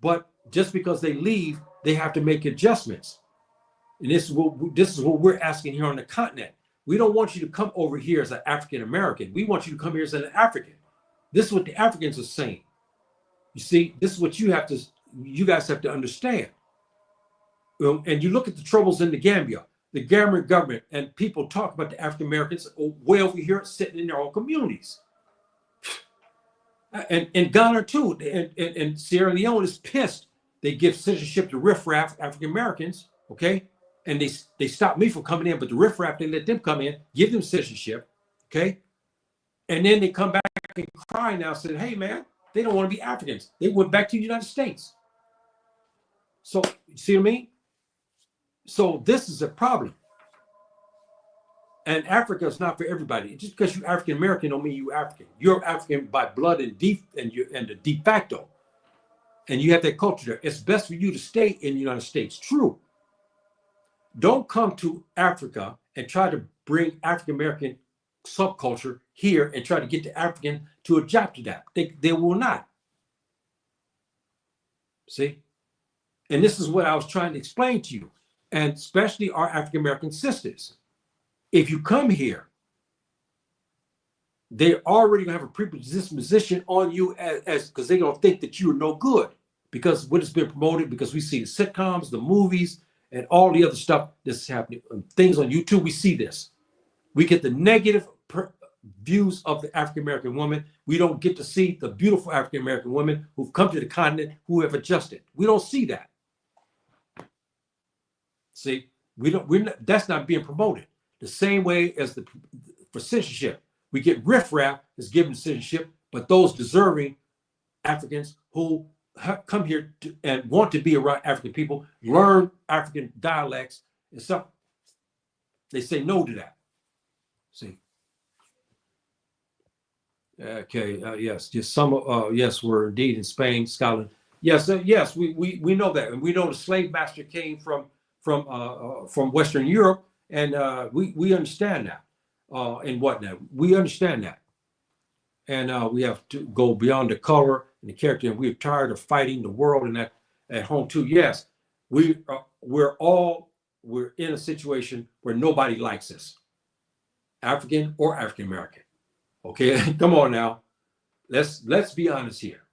But just because they leave, they have to make adjustments. And this is what we're asking here on the continent. We don't want you to come over here as an African American. We want you to come here as an African. This is what the Africans are saying. You see, this is what you guys have to understand. And you look at the troubles in the Gambia government, and people talk about the African Americans way over here sitting in their own communities. And Ghana too, and Sierra Leone is pissed. They give citizenship to riffraff African Americans, okay? And they stop me from coming in, but the riffraff, they let them come in, give them citizenship, okay? And then they come back and cry now, saying, hey man, they don't want to be Africans. They went back to the United States. So, you see what I mean? So this is a problem. And Africa is not for everybody. Just because you're African American don't mean you're African. You're African by blood and the de facto. And you have that culture there. It's best for you to stay in the United States. True. Don't come to Africa and try to bring African American subculture here and try to get the African to adapt to that. They will not. See? And this is what I was trying to explain to you, and especially our African American sisters. If you come here, they're already gonna have a predisposition on you as because they're gonna think that you're no good because what has been promoted, because we see the sitcoms, the movies, and all the other stuff that's happening, things on YouTube. We see this. We get the negative views of the African American woman. We don't get to see the beautiful African American women who've come to the continent who have adjusted. We don't see that. See, that's not being promoted. The same way as for citizenship, we get riffraff is given citizenship, but those deserving Africans who come here and want to be around African people, learn African dialects and stuff, they say no to that. See. Okay. Yes. Just some. Yes, we're indeed in Spain, Scotland. Yes. Yes. We know that, and we know the slave master came from Western Europe. And we understand that and whatnot. We understand that. And we have to go beyond the color and the character. And we're tired of fighting the world and that at home too. Yes, we're in a situation where nobody likes us, African or African American. Okay, come on now. Let's be honest here.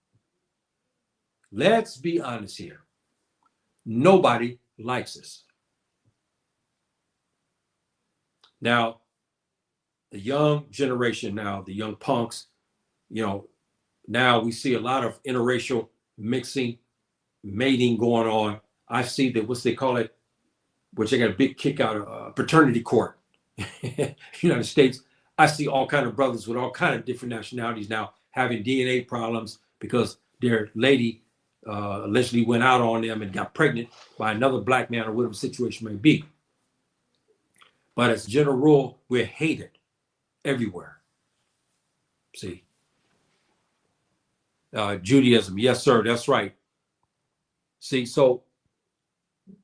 Let's be honest here. Nobody likes us. Now, the young generation now, the young punks, now we see a lot of interracial mixing, mating going on. I see that, what's they call it, which I got a big kick out of paternity court. United States, I see all kind of brothers with all kind of different nationalities now having DNA problems because their lady allegedly went out on them and got pregnant by another black man or whatever the situation may be. But as a general rule, we're hated everywhere. See? Judaism. Yes, sir. That's right. See, so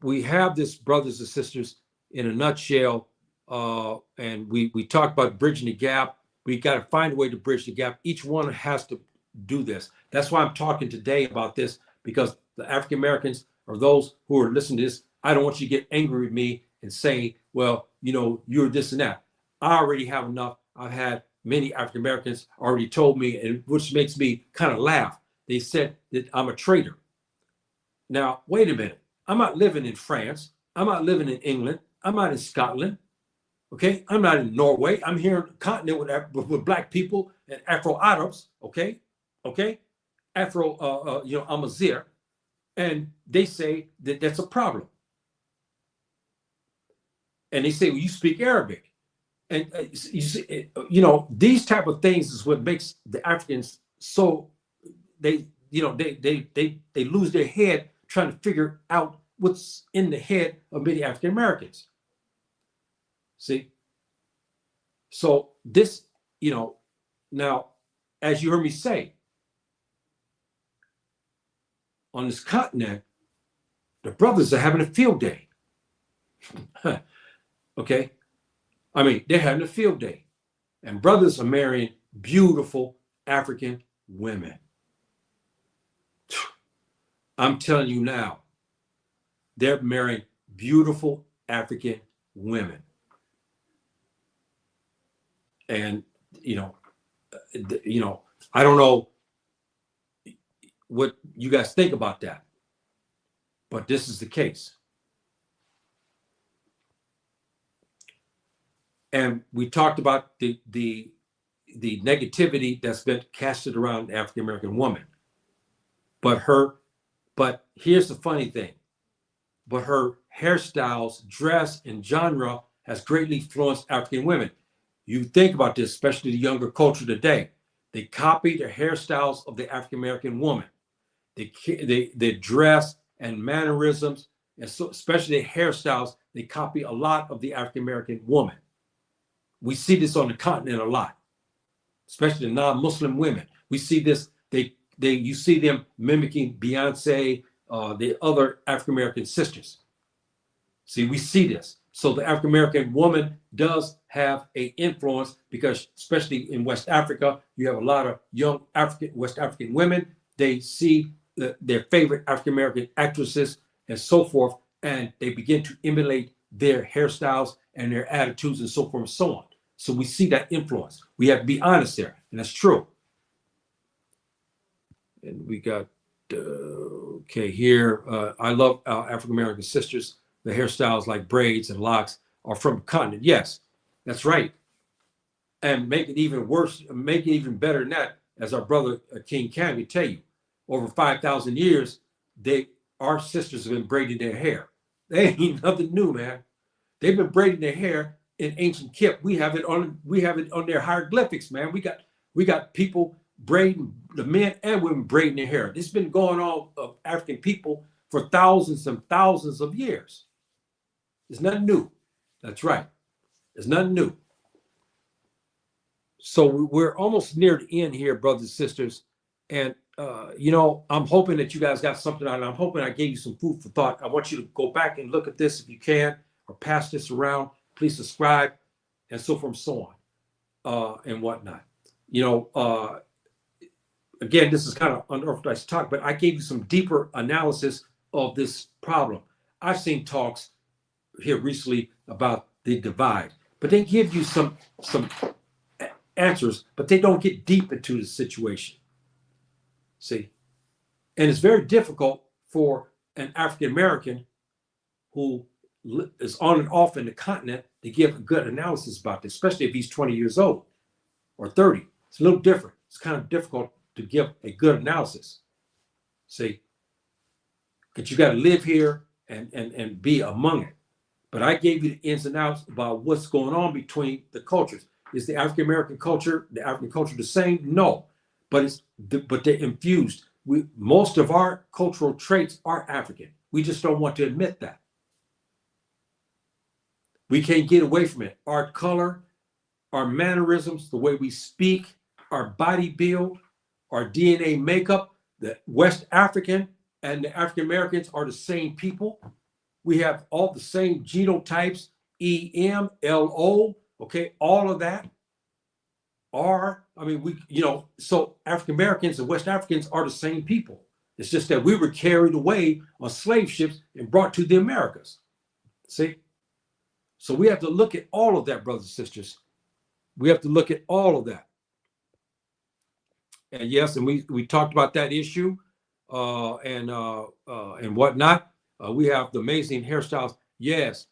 we have this, brothers and sisters, in a nutshell. And we talked about bridging the gap. We got to find a way to bridge the gap. Each one has to do this. That's why I'm talking today about this, because the African Americans, or those who are listening to this, I don't want you to get angry with me and say, well, you know, you're this and that. I already have enough. I've had many African Americans already told me, and which makes me kind of laugh. They said that I'm a traitor. Now, wait a minute. I'm not living in France. I'm not living in England. I'm not in Scotland. Okay. I'm not in Norway. I'm here on the continent with black people and Afro Arabs. Okay. Okay. Afro, Amazigh. And they say that that's a problem. And they say, well, you speak Arabic. And you see, these type of things is what makes the Africans so they lose their head trying to figure out what's in the head of many African Americans. See, so this, now, as you heard me say, on this continent, the brothers are having a field day. Okay, I mean, they're having a field day, and brothers are marrying beautiful African women. I'm telling you now, they're marrying beautiful African women. And, I don't know what you guys think about that, but this is the case. And we talked about the negativity that's been casted around the African American woman. But here's the funny thing. But her hairstyles, dress, and genre has greatly influenced African women. You think about this, especially the younger culture today. They copy the hairstyles of the African American woman. They dress and mannerisms, and so especially the hairstyles, they copy a lot of the African American woman. We see this on the continent a lot, especially the non-Muslim women. We see this. You see them mimicking Beyonce, the other African American sisters. See, we see this. So the African American woman does have an influence, because especially in West Africa, you have a lot of young West African women. They see their favorite African American actresses and so forth, and they begin to emulate their hairstyles and their attitudes and so forth and so on. So we see that influence. We have to be honest there, and that's true. And we got, here. I love our African American sisters. The hairstyles like braids and locks are from the continent. Yes, that's right. And make it even worse, make it even better than that, as our brother King Cam can tell you, over 5,000 years, our sisters have been braiding their hair. They ain't nothing new, man. They've been braiding their hair in ancient Kip. We have it on their hieroglyphics, man. We got people braiding, the men and women braiding their hair. This has been going on of African people for thousands and thousands of years. It's nothing new. That's right. It's nothing new. So we're almost near the end here, brothers and sisters. And, I'm hoping that you guys got something out of it. I'm hoping I gave you some food for thought. I want you to go back and look at this if you can, or pass this around. Please subscribe, and so forth and so on, and whatnot. Again, this is kind of unorthodox talk, but I gave you some deeper analysis of this problem. I've seen talks here recently about the divide, but they give you some answers, but they don't get deep into the situation. See, and it's very difficult for an African American who is on and off in the continent to give a good analysis about this, especially if he's 20 years old or 30. It's a little different. It's kind of difficult to give a good analysis. See, because you got to live here and be among it. But I gave you the ins and outs about what's going on between the cultures. Is the African American culture, the African culture, the same? No, but they're infused. Most of our cultural traits are African. We just don't want to admit that. We can't get away from it. Our color, our mannerisms, the way we speak, our body build, our DNA makeup, the West African and the African Americans are the same people. We have all the same genotypes, EM, LO, okay, all of that are, I mean, so African Americans and West Africans are the same people. It's just that we were carried away on slave ships and brought to the Americas. See? So we have to look at all of that, brothers and sisters. We have to look at all of that. And yes, and we talked about that issue and whatnot. We have the amazing hairstyles. Yes,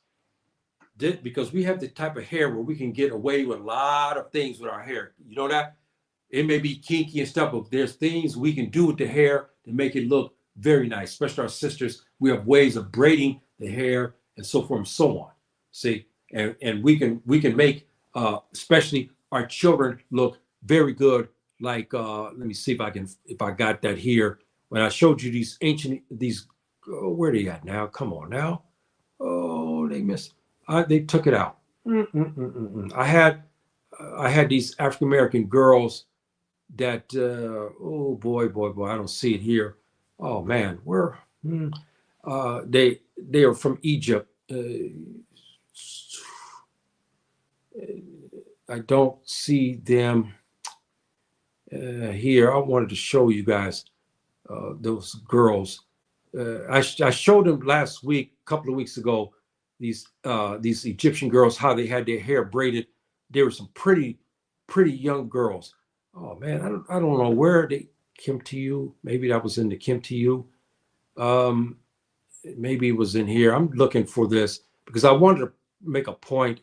because we have the type of hair where we can get away with a lot of things with our hair. You know that? It may be kinky and stuff, but there's things we can do with the hair to make it look very nice, especially our sisters. We have ways of braiding the hair and so forth and so on. See, and we can make especially our children look very good. Like let me see if I got that here. When I showed you these where they at now? Come on now. Oh, they took it out. I had these African American girls that oh boy, I don't see it here. Oh man, where they are from Egypt. I don't see them here. I wanted to show you guys those girls. I showed them last week, a couple of weeks ago, these Egyptian girls, how they had their hair braided. There were some pretty young girls. Oh man, I don't know where they came to you. Maybe that was in the Kim to you. Maybe it was in here. I'm looking for this because I wanted to make a point.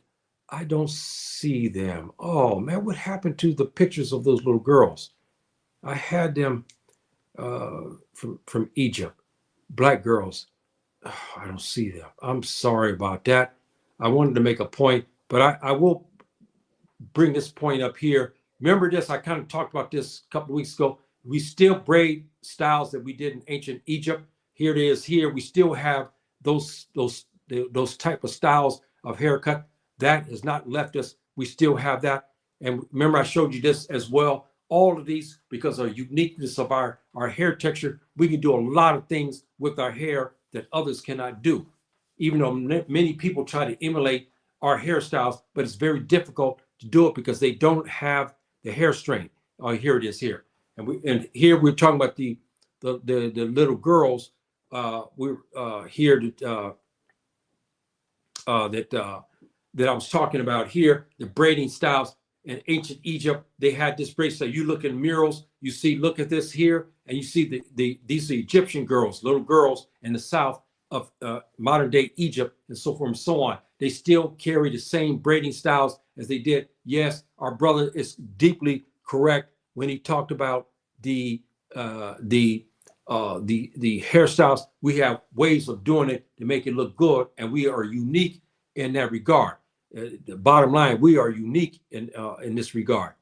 I don't see them. Oh man, what happened to the pictures of those little girls? I had them from Egypt, black girls. Oh, I don't see them. I'm sorry about that. I wanted to make a point, but I will bring this point up here. Remember this, I kind of talked about this a couple of weeks ago. We still braid styles that we did in ancient Egypt. Here it is here. We still have those type of styles of haircut. That has not left us. We still have that. And remember, I showed you this as well. All of these, because of the uniqueness of our hair texture, we can do a lot of things with our hair that others cannot do. Even though many people try to emulate our hairstyles, but it's very difficult to do it because they don't have the hair strength. Here it is here. And here we're talking about the little girls. We're here that I was talking about here, the braiding styles in ancient Egypt. They had this braid style. You look in murals, you see, look at this here, and you see these are Egyptian girls, little girls in the south of modern day Egypt and so forth and so on. They still carry the same braiding styles as they did. Yes, our brother is deeply correct when he talked about the hairstyles. We have ways of doing it to make it look good, and we are unique in that regard. The bottom line, we are unique in this regard.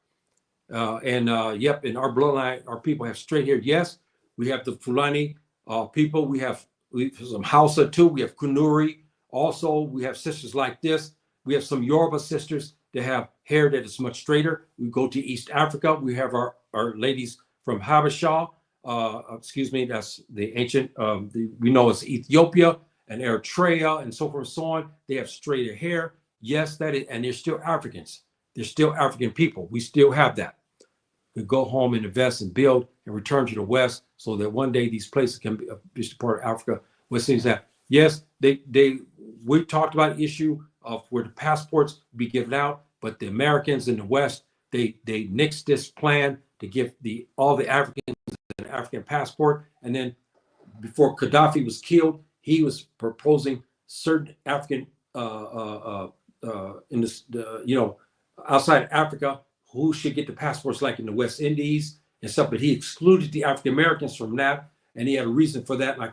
Yep, in our bloodline, our people have straight hair. Yes, we have the Fulani people. We have some Hausa too. We have Kunuri. Also, we have sisters like this. We have some Yoruba sisters that have hair that is much straighter. We go to East Africa. We have our ladies from Habasha. That's the ancient, we know it's Ethiopia and Eritrea and so forth and so on. They have straighter hair. Yes, that is, and they're still Africans. They're still African people. We still have that. We go home and invest and build and return to the West so that one day these places can be a part of Africa. What seems that, yes, we talked about the issue of where the passports be given out, but the Americans in the West, they nixed this plan to give all the Africans an African passport. And then before Gaddafi was killed, he was proposing certain African in this, outside of Africa, who should get the passports, like in the West Indies and stuff. But he excluded the African Americans from that, and he had a reason for that. And I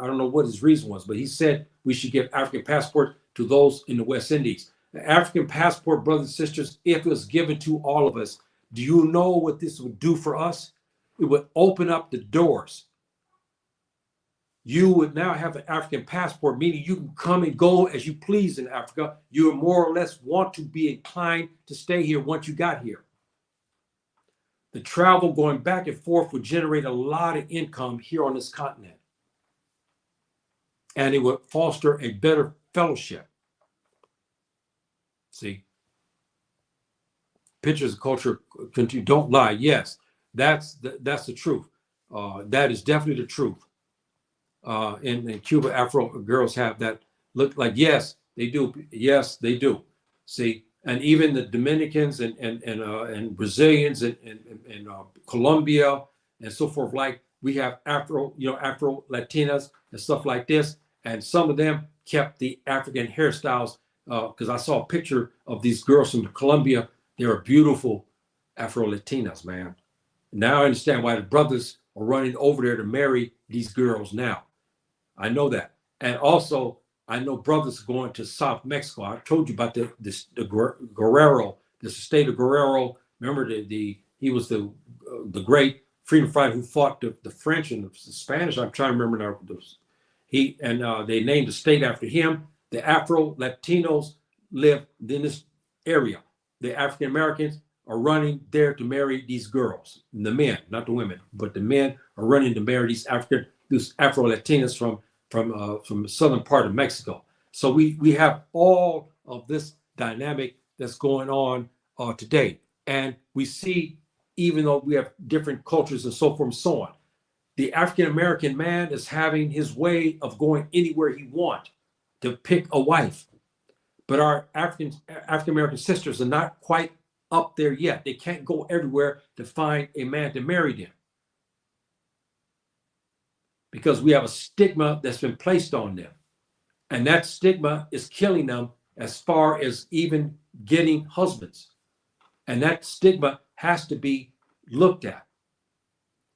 don't know what his reason was, but he said we should give African passport to those in the West Indies. The African passport, brothers and sisters, if it was given to all of us, do you know what this would do for us? It would open up the doors. You would now have an African passport, meaning you can come and go as you please in Africa. You more or less want to be inclined to stay here once you got here. The travel going back and forth would generate a lot of income here on this continent. And it would foster a better fellowship. See, pictures of culture don't lie. Yes, that's the truth. That is definitely the truth. In Cuba, Afro girls have that look like, yes, they do. Yes, they do. See, and even the Dominicans and Brazilians and Colombia and so forth, like we have Afro Latinas and stuff like this, and some of them kept the African hairstyles, because I saw a picture of these girls from Colombia. They were beautiful Afro Latinas, man. Now I understand why the brothers are running over there to marry these girls now. I know that. And also, I know brothers going to South Mexico. I told you about the Guerrero, the state of Guerrero. Remember, he was the great freedom fighter who fought the French and the Spanish. I'm trying to remember now. They named the state after him. The Afro Latinos live in this area. The African Americans are running there to marry these girls. The men, not the women, but the men are running to marry these Afro Latinas from the southern part of Mexico. So we have all of this dynamic that's going on today. And we see, even though we have different cultures and so forth and so on, the African American man is having his way of going anywhere he wants to pick a wife. But our African American sisters are not quite up there yet. They can't go everywhere to find a man to marry them, because we have a stigma that's been placed on them. And that stigma is killing them as far as even getting husbands. And that stigma has to be looked at.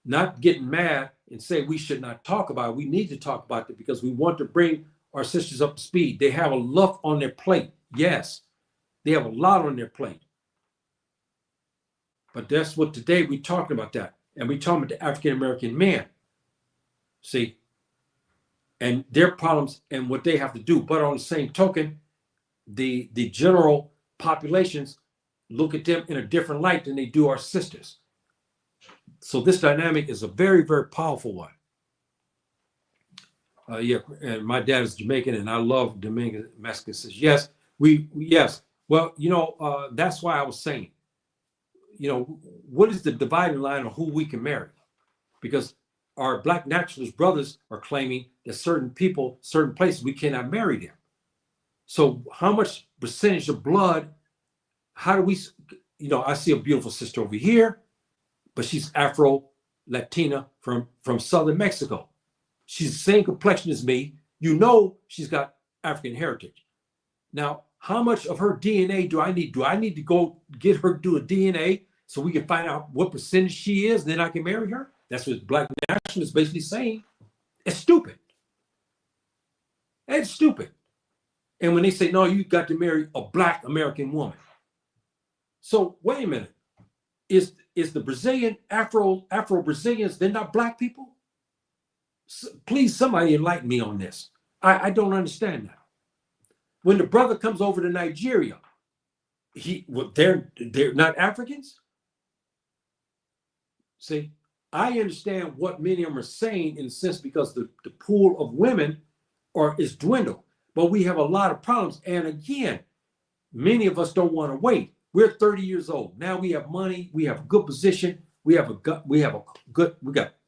Not getting mad and say we should not talk about it. We need to talk about it because we want to bring our sisters up to speed. They have a lot on their plate. Yes, they have a lot on their plate. But that's what today we're talking about that. And we're talking about the African American man. See, and their problems and what they have to do. But on the same token, the general populations look at them in a different light than they do our sisters. So this dynamic is a very, very powerful one. And my dad is Jamaican, and I love Dominican Mexicans. Says yes, yes. Well, that's why I was saying, what is the dividing line on who we can marry? Because our Black nationalist brothers are claiming that certain people, certain places, we cannot marry them. So how much percentage of blood, how do we, I see a beautiful sister over here, but she's Afro-Latina from Southern Mexico. She's the same complexion as me. She's got African heritage. Now, how much of her DNA do I need? Do I need to go get her to do a DNA so we can find out what percentage she is, and then I can marry her? That's what Black nationalists basically saying. It's stupid. It's stupid. And when they say, no, you got to marry a Black American woman. So wait a minute. Is the Brazilian Afro-Brazilians, they're not Black people? Please, somebody enlighten me on this. I don't understand that. When the brother comes over to Nigeria, they're not Africans? See, I understand what many of them are saying in a sense because the pool of women is dwindled. But we have a lot of problems. And again, many of us don't want to wait. We're 30 years old. Now we have money. We have a good position. We got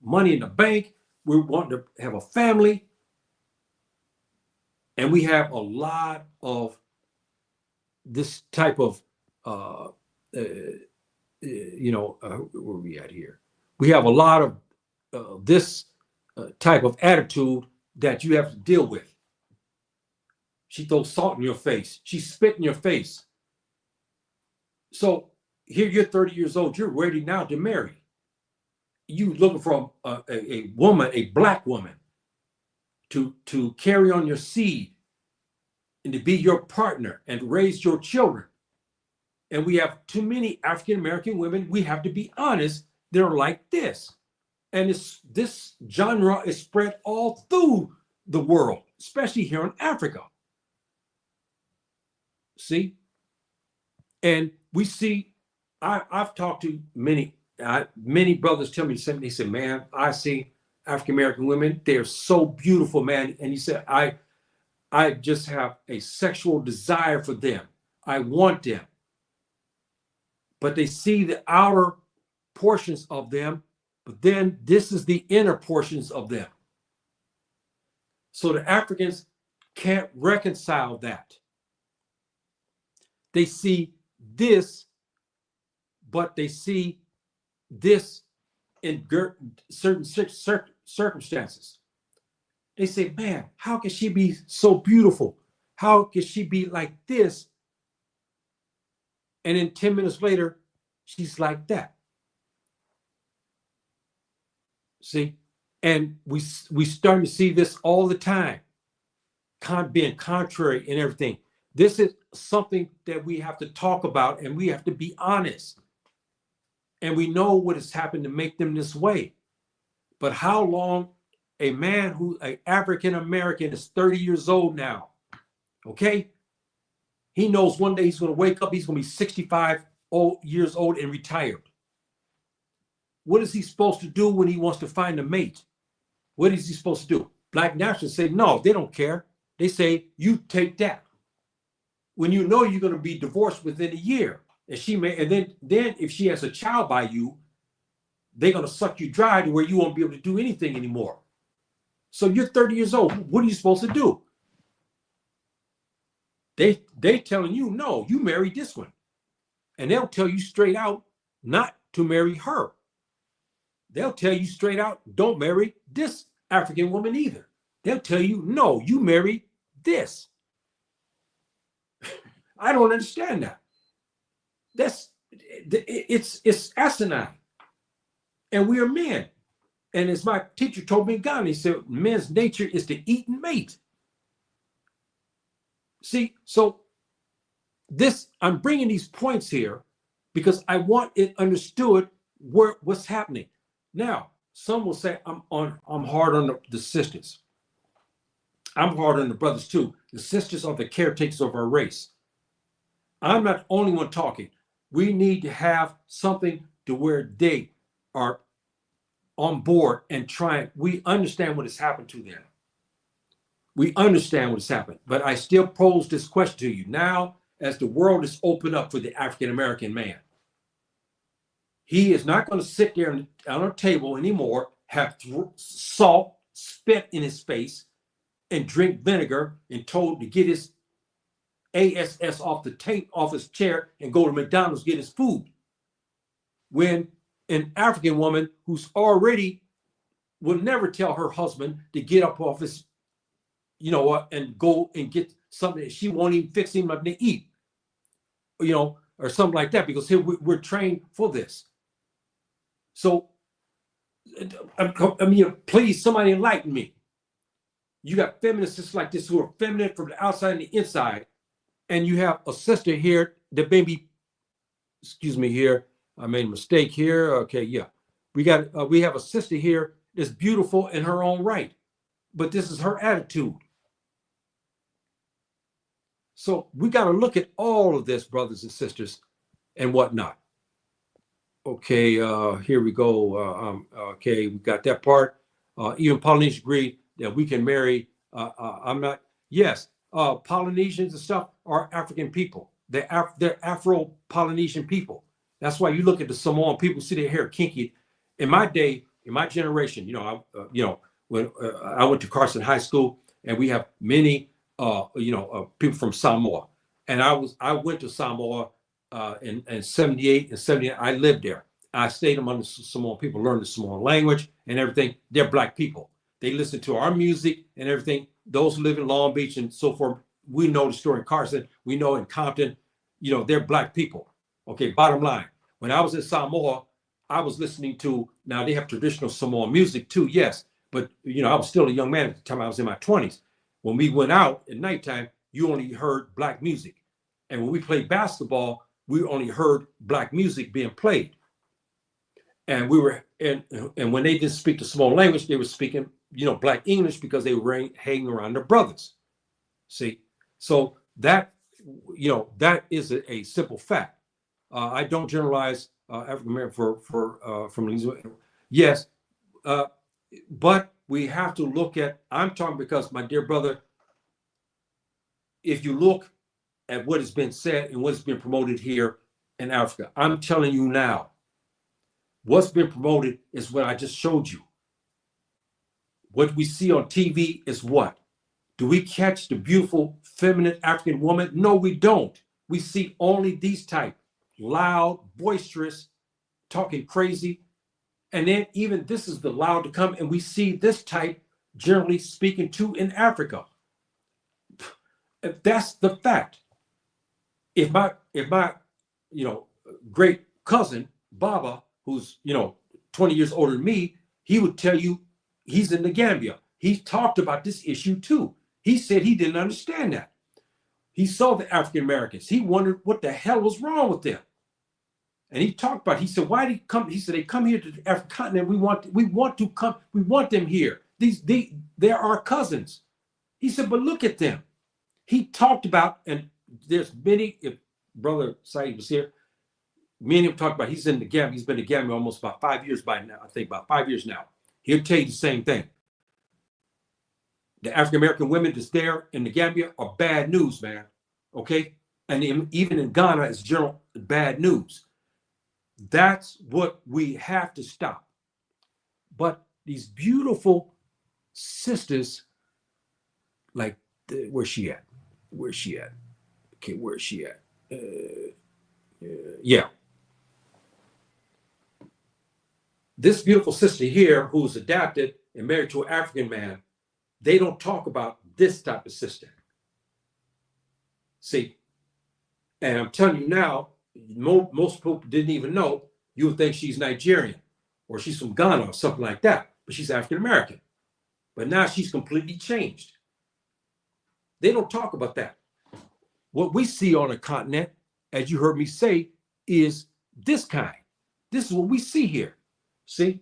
money in the bank. We want to have a family. And we have a lot of this type of, where are we at here? We have a lot of this type of attitude that you have to deal with. She throws salt in your face. She spit in your face. So here you're 30 years old. You're ready now to marry. You looking for a woman, a Black woman, to carry on your seed and to be your partner and raise your children. And we have too many African American women, we have to be honest, they're like this. And this genre is spread all through the world, especially here in Africa. See? And we see, I've talked to many many brothers tell me something. They said, man, I see African American women. They're so beautiful, man. And he said, I just have a sexual desire for them. I want them. But they see the outer portions of them, but then this is the inner portions of them. So the Africans can't reconcile that. They see this, but they see this in certain circumstances. They say, man, how can she be so beautiful? How can she be like this? And then 10 minutes later, she's like that. See? And we starting to see this all the time, being contrary and everything. This is something that we have to talk about, and we have to be honest. And we know what has happened to make them this way. But how long a man who, an African American, is 30 years old now, okay? He knows one day he's going to wake up, he's going to be 65 years old and retired. What is he supposed to do when he wants to find a mate? What is he supposed to do? Black nationalists say, no, they don't care. They say, you take that. When you know you're going to be divorced within a year, and then if she has a child by you, they're going to suck you dry to where you won't be able to do anything anymore. So you're 30 years old. What are you supposed to do? They telling you, no, you marry this one. And they'll tell you straight out not to marry her. They'll tell you straight out, don't marry this African woman either. They'll tell you, no, you marry this. I don't understand that. It's asinine. And we are men. And as my teacher told me in Ghana, he said, men's nature is to eat and mate. See, so I'm bringing these points here because I want it understood what's happening. Now, some will say I'm hard on the sisters. I'm hard on the brothers too. The sisters are the caretakers of our race. I'm not the only one talking. We need to have something to where they are on board and trying. We understand what has happened to them. We understand what has happened. But I still pose this question to you now as the world is opened up for the African American man. He is not going to sit there on a table anymore, have salt spit in his face, and drink vinegar and told to get his ass off the tape off his chair and go to McDonald's get his food. When an African woman who's already will never tell her husband to get up off his, and go and get something that she won't even fix him up to eat, or something like that, because here we're trained for this. So, please, somebody enlighten me. You got feminists like this who are feminine from the outside and the inside, and you have a sister here that maybe, excuse me here, I made a mistake here. Okay, yeah, we have a sister here that's beautiful in her own right, but this is her attitude. So we got to look at all of this, brothers and sisters, and whatnot. Okay, here we go. Okay, we got that part. Even Polynesians agree that we can marry. Yes, Polynesians and stuff are African people. They're Afro-Polynesian people. That's why you look at the Samoan people, see their hair kinky. In my day, in my generation, when I went to Carson High School, and we have many, people from Samoa, and I went to Samoa. In 78 and 79, I lived there. I stayed among the Samoan people, learned the Samoan language and everything. They're Black people. They listen to our music and everything. Those who live in Long Beach and so forth, we know the story in Carson. We know in Compton, they're Black people. Okay, bottom line. When I was in Samoa, I was listening to, now they have traditional Samoan music too, yes. But, I was still a young man at the time. I was in my 20s. When we went out at nighttime, you only heard Black music. And when we played basketball, we only heard Black music being played. And we were, and when they didn't speak the Samoan language, they were speaking, Black English, because they were hanging around their brothers. See, so that, that is a simple fact. I don't generalize African American from Louisiana. Yes, but we have to look at. I'm talking because, my dear brother, if you look at what has been said and what's been promoted here in Africa, I'm telling you now, what's been promoted is what I just showed you. What we see on TV is what? Do we catch the beautiful, feminine African woman? No, we don't. We see only these type, loud, boisterous, talking crazy. And then even this is the loud to come, and we see this type generally speaking too in Africa. That's the fact. If my great cousin Baba, who's 20 years older than me, he would tell you he's in the Gambia. He talked about this issue too. He said he didn't understand that. He saw the African Americans. He wondered what the hell was wrong with them. And he talked about, he said, why did he come? He said, they come here to the African continent. We want them here. They're our cousins. He said, but look at them. He talked about, and there's many, if Brother Saeed was here, many of them talked about, he's in the Gambia. He's been in the Gambia almost about 5 years by now. I think about 5 years now. He'll tell you the same thing. The African American women that's there in the Gambia are bad news, man. Okay? And even in Ghana, it's general bad news. That's what we have to stop. But these beautiful sisters, like, where's she at? Where's she at? Okay, where's she at? Yeah. This beautiful sister here, who's adopted and married to an African man, they don't talk about this type of sister. See, and I'm telling you now, most people didn't even know. You would think she's Nigerian or she's from Ghana or something like that, but she's African American. But now she's completely changed. They don't talk about that. What we see on a continent, as you heard me say, is this kind. This is what we see here. See?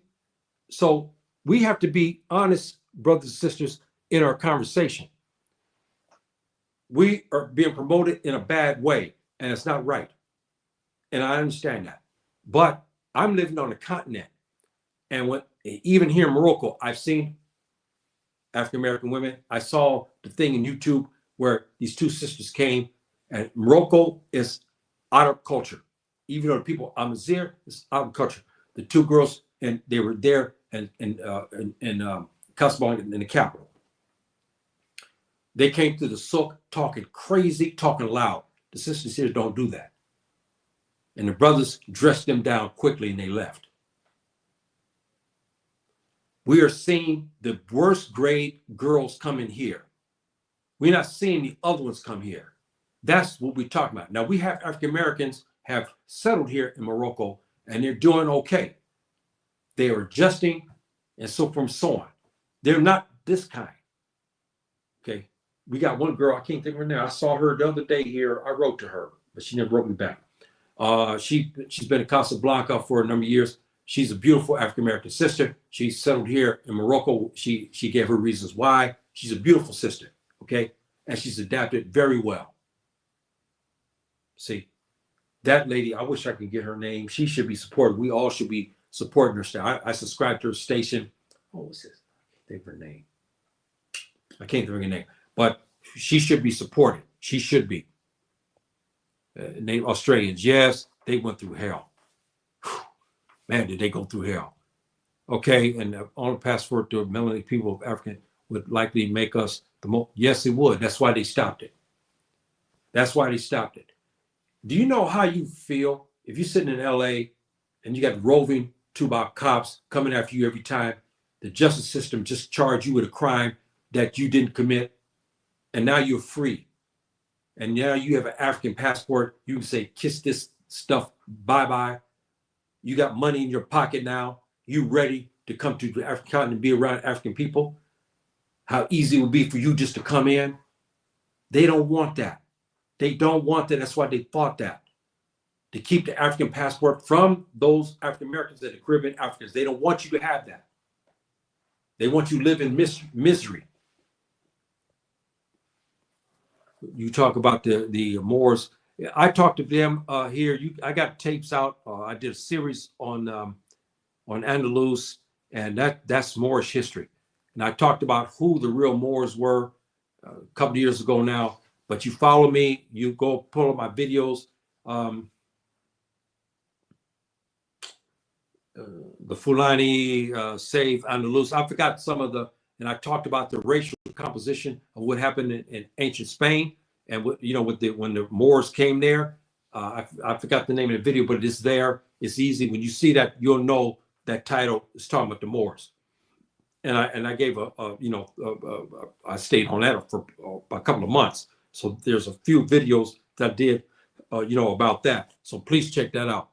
So we have to be honest, brothers and sisters, in our conversation. We are being promoted in a bad way, and it's not right. And I understand that. But I'm living on a continent. And even here in Morocco, I've seen African American women. I saw the thing in YouTube where these two sisters came, and Morocco is out of culture. Even though the people Amazigh is out of culture. The two girls, and they were there in Casablanca, in the capital. They came to the souk talking crazy, talking loud. The sisters here don't do that. And the brothers dressed them down quickly and they left. We are seeing the worst grade girls come in here. We're not seeing the other ones come here. That's what we're talking about. Now, we have African Americans have settled here in Morocco, and they're doing okay. They are adjusting, and so forth and so on. They're not this kind. Okay. We got one girl, I can't think of her now. I saw her the other day here. I wrote to her, but she never wrote me back. She's been in Casablanca for a number of years. She's a beautiful African American sister. She's settled here in Morocco. She gave her reasons why. She's a beautiful sister, okay? And she's adapted very well. See, that lady, I wish I could get her name. She should be supported. We all should be supporting her. I subscribe to her station. Oh, what's this? I can't think of her name. I can't think of her name. But she should be supported. She should be. Named Australians, yes, they went through hell. Whew. Man, did they go through hell. Okay, and on the passport to melanated people of African would likely make us the most. Yes, it would. That's why they stopped it. That's why they stopped it. Do you know how you feel if you're sitting in LA and you got roving two-box cops coming after you every time the justice system just charged you with a crime that you didn't commit, and now you're free? And now you have an African passport. You can say, kiss this stuff, bye-bye. You got money in your pocket now. You ready to come to the African continent and be around African people? How easy it would be for you just to come in. They don't want that. They don't want that. That's why they fought that. To keep the African passport from those African Americans and the Caribbean Africans. They don't want you to have that. They want you to live in misery. You talk about the Moors I talked to them here. I got tapes out. I did a series on Andalus, and that's Moorish history. And I talked about who the real Moors were a couple of years ago now. But you follow me, you go pull up my videos. Um, the Fulani save Andalus. I forgot some of the, and I talked about the racial composition of what happened in ancient Spain, and what with when the Moors came there. I forgot the name of the video, but it is there. It's easy when you see that, you'll know that title is talking about the Moors. And I gave I stayed on that for a couple of months. So there's a few videos that I did, about that. So please check that out.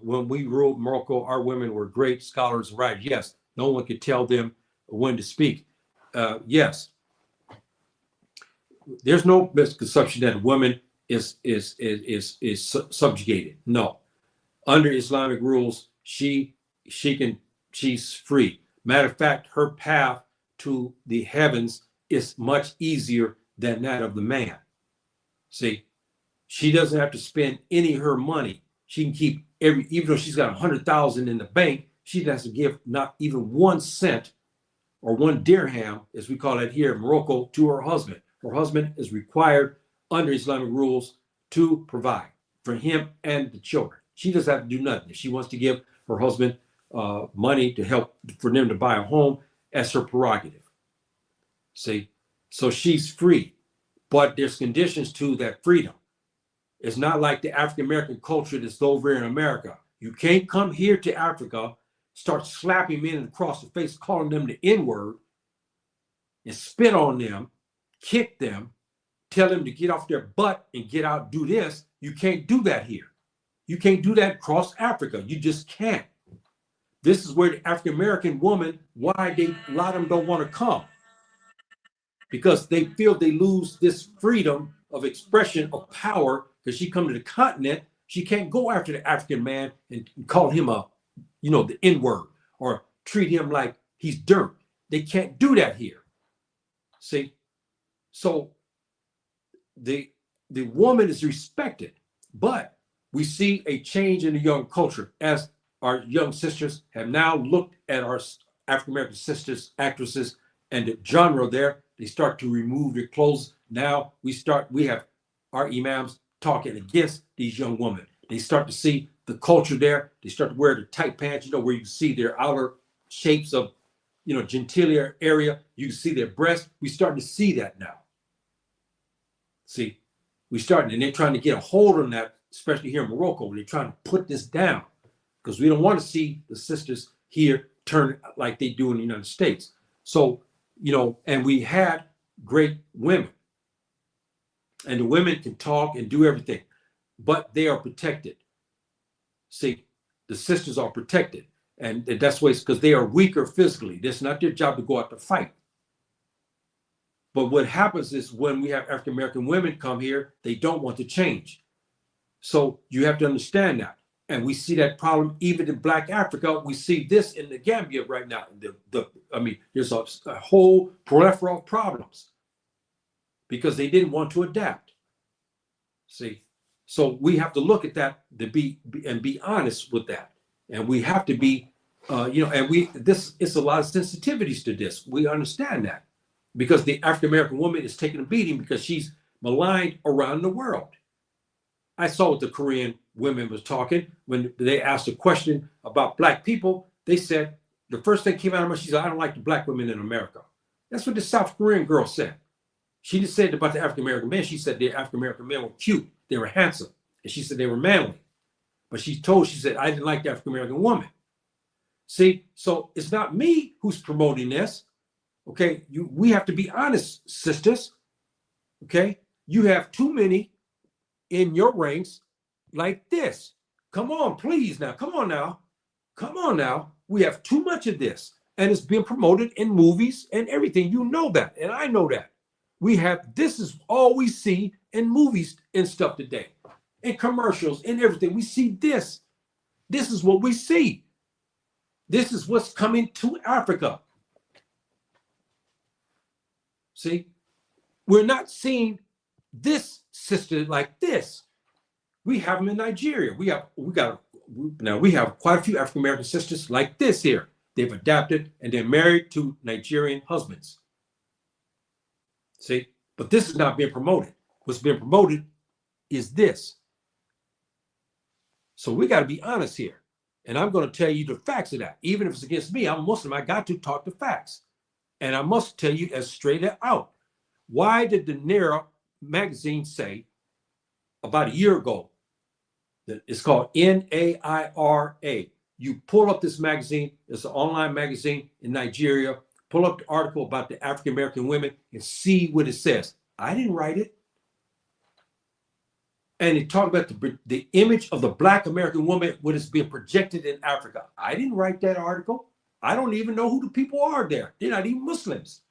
When we ruled Morocco, our women were great scholars and writers. Yes, no one could tell them when to speak. Yes, there's no misconception that a woman is subjugated. No, under Islamic rules, she's free. Matter of fact, her path to the heavens is much easier than that of the man. See, she doesn't have to spend any of her money. She can keep even though she's got 100,000 in the bank, she doesn't give not even 1 cent or 1 dirham, as we call it here in Morocco, to her husband. Her husband is required under Islamic rules to provide for him and the children. She doesn't have to do nothing. If she wants to give her husband money to help for them to buy a home, that's her prerogative. See, so she's free, but there's conditions to that freedom. It's not like the African American culture that's over in America. You can't come here to Africa, start slapping men across the face, calling them the N-word, and spit on them, kick them, tell them to get off their butt and get out, do this. You can't do that here. You can't do that across Africa. You just can't. This is where the African American woman, why a lot of them don't want to come. Because they feel they lose this freedom of expression of power. Because she come to the continent, she can't go after the African man and call him the N-word, or treat him like he's dirt. They can't do that here. See, so the woman is respected, but we see a change in the young culture as our young sisters have now looked at our African American sisters, actresses, and the genre there. They start to remove their clothes. Now we have our imams talking against these young women. They start to see the culture there. They start to wear the tight pants, where you can see their outer shapes of, genitalia area. You can see their breasts. We starting to see that now. See, and they're trying to get a hold on that, especially here in Morocco. They're trying to put this down because we don't want to see the sisters here turn like they do in the United States. So, and we had great women. And the women can talk and do everything, but they are protected. See, the sisters are protected. And that's why it's because they are weaker physically. It's not their job to go out to fight. But what happens is when we have African American women come here, they don't want to change. So you have to understand that. And we see that problem even in Black Africa. We see this in the Gambia right now. There's a whole plethora of problems because they didn't want to adapt. See, so we have to look at that to be honest with that, and we have to be, it's a lot of sensitivities to this. We understand that because the African American woman is taking a beating because she's maligned around the world. I saw what the Korean women was talking when they asked a question about Black people. They said the first thing came out of her, she said, "I don't like the Black women in America." That's what the South Korean girl said. She didn't say it about the African American men. She said the African American men were cute, they were handsome, and she said they were manly. But she said, "I didn't like the African American woman." See, so it's not me who's promoting this. Okay, we have to be honest, sisters. Okay, you have too many in your ranks like this. Come on, please now. Come on now. Come on now. We have too much of this, and it's being promoted in movies and everything. You know that, and I know that. This is all we see in movies and stuff today, in commercials and everything. We see this. This is what we see. This is what's coming to Africa. See, we're not seeing this sister like this. We have them in Nigeria. We have quite a few African American sisters like this here. They've adapted and they're married to Nigerian husbands. See, but this is not being promoted. What's being promoted is this. So we got to be honest here. And I'm going to tell you the facts of that. Even if it's against me, I'm a Muslim. I got to talk the facts. And I must tell you as straight out. Why did the Naira magazine say about a year ago that it's called NAIRA? You pull up this magazine. It's an online magazine in Nigeria. Pull up the article about the African American women and see what it says. I didn't write it. And it talked about the image of the Black American woman, what is being projected in Africa. I didn't write that article. I don't even know who the people are there. They're not even Muslims.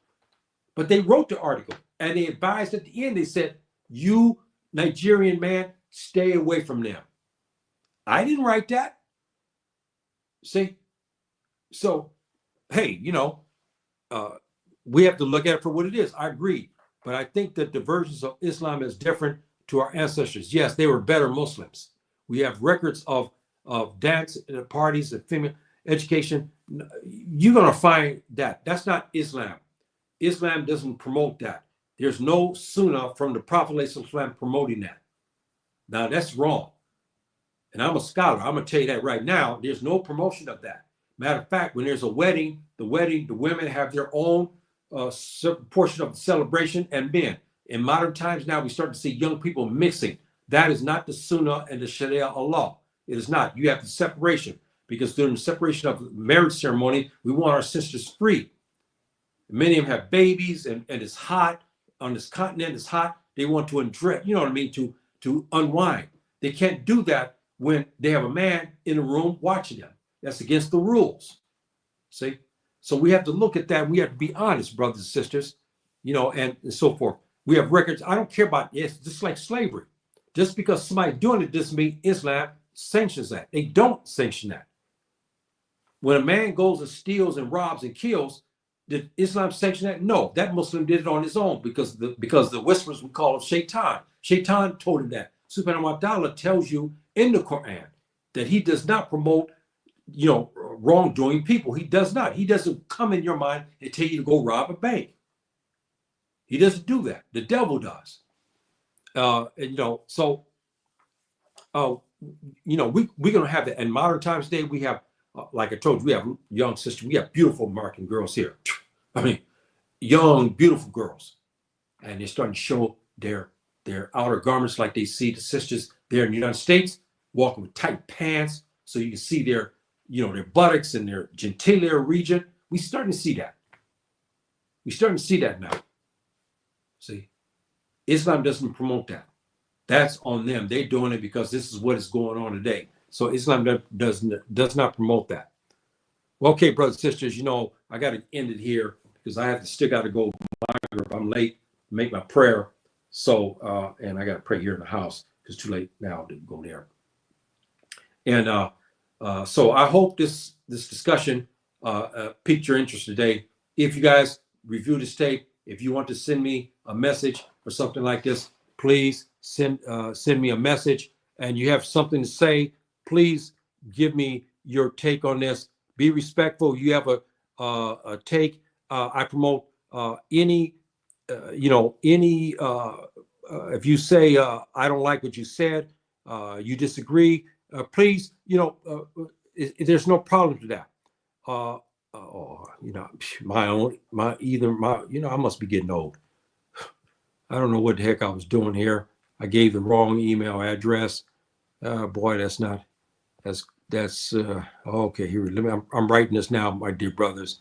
But they wrote the article and they advised at the end, they said, you Nigerian man, stay away from them. I didn't write that. See? So, hey, we have to look at it for what it is. I agree. But I think that the versions of Islam is different to our ancestors. Yes, they were better Muslims. We have records of dance parties and female education. You're going to find that. That's not Islam. Islam doesn't promote that. There's no sunnah from the Prophet ﷺ promoting that. Now, that's wrong. And I'm a scholar. I'm going to tell you that right now. There's no promotion of that. Matter of fact, when there's a wedding, the women have their own portion of the celebration and men. In modern times now, we start to see young people mixing. That is not the Sunnah and the Sharia Allah. It is not. You have the separation because during the separation of the marriage ceremony, we want our sisters free. Many of them have babies and it's hot. On this continent, it's hot. They want to undress, you know what I mean, to unwind. They can't do that when they have a man in the room watching them. That's against the rules. See? So we have to look at that. We have to be honest, brothers and sisters, and so forth. We have records. I don't care about it. It's just like slavery. Just because somebody's doing it doesn't mean Islam sanctions that. They don't sanction that. When a man goes and steals and robs and kills, did Islam sanction that? No, that Muslim did it on his own because the whispers we call it shaitan. Shaitan told him that. Subhanahu wa ta'ala tells you in the Quran that he does not promote, wrongdoing people. He does not. He doesn't come in your mind and tell you to go rob a bank. He doesn't do that. The devil does. We're going to have that. In modern times today, we have, like I told you, we have young sisters. We have beautiful American girls here. I mean, young, beautiful girls. And they're starting to show their outer garments like they see the sisters there in the United States, walking with tight pants. So you can see their buttocks and their genitalia region. We're starting to see that. We're starting to see that now. See, Islam doesn't promote that. That's on them. They're doing it because this is what is going on today. So Islam does not promote that. Well, okay, brothers and sisters, I got to end it here because I have to still got to go. I'm late, make my prayer. So, and I got to pray here in the house because it's too late now to go there. And so I hope this discussion piqued your interest today. If you guys review this tape, if you want to send me a message or something like this, please send me a message. And you have something to say, please give me your take on this. Be respectful. You have a take. I promote any. If you say I don't like what you said, you disagree. Please, there's no problem to that. I must be getting old. I don't know what the heck I was doing here. I gave the wrong email address. Boy, that's okay. Here, I'm writing this now, my dear brothers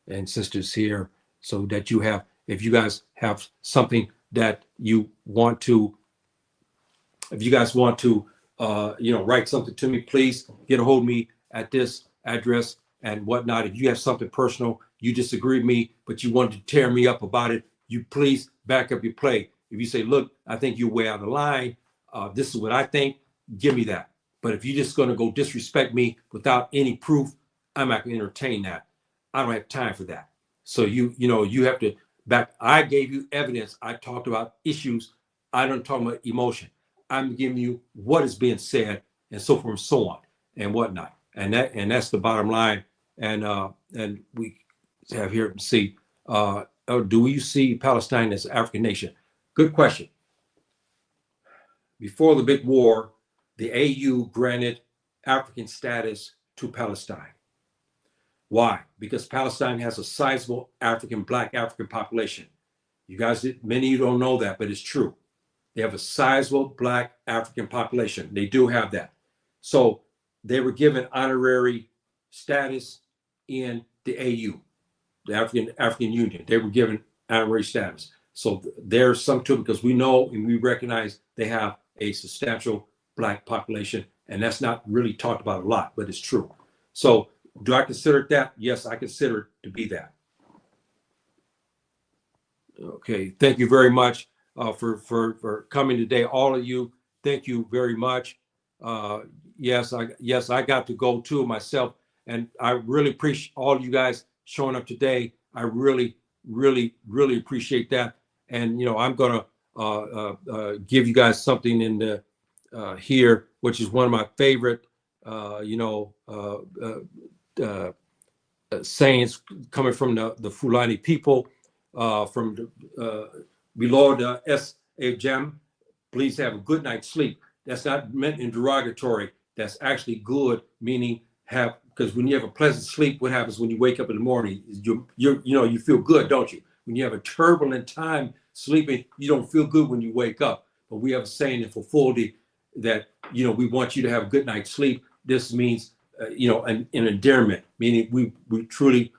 and sisters here, so that you have, if you guys have something that you want to, if you guys want to, write something to me, please get a hold of me at this address and whatnot. If you have something personal, you disagree with me, but you want to tear me up about it, you please back up your play. If you say, look, I think you're way out of line. This is what I think. Give me that. But if you're just going to go disrespect me without any proof, I'm not going to entertain that. I don't have time for that. So you have to back. I gave you evidence. I talked about issues I don't talk about emotion. I'm giving you what is being said and so forth and so on and whatnot. And that's the bottom line. And we have here to see, do you see Palestine as an African nation? Good question. Before the big war, the AU granted African status to Palestine. Why? Because Palestine has a sizable Black African population. You guys, many of you don't know that, but it's true. They have a sizable Black African population. They do have that. So they were given honorary status in the AU, the African Union. They were given honorary status. So there's some to it, because we know and we recognize they have a substantial Black population, and that's not really talked about a lot, but it's true. So do I consider it that? Yes, I consider it to be that. Okay, thank you very much for coming today, all of you. Thank you very much. Yes, I got to go too myself, and I really appreciate all you guys showing up today. I really appreciate that. And I'm gonna give you guys something in the here, which is one of my favorite sayings coming from the Fulani people, from the below the S.A.Jem. Please have a good night's sleep. That's not meant in derogatory. That's actually good, meaning because when you have a pleasant sleep, what happens when you wake up in the morning? You feel good, don't you? When you have a turbulent time sleeping, you don't feel good when you wake up. But we have a saying in Fulfulde that we want you to have a good night's sleep. This means an endearment, meaning we truly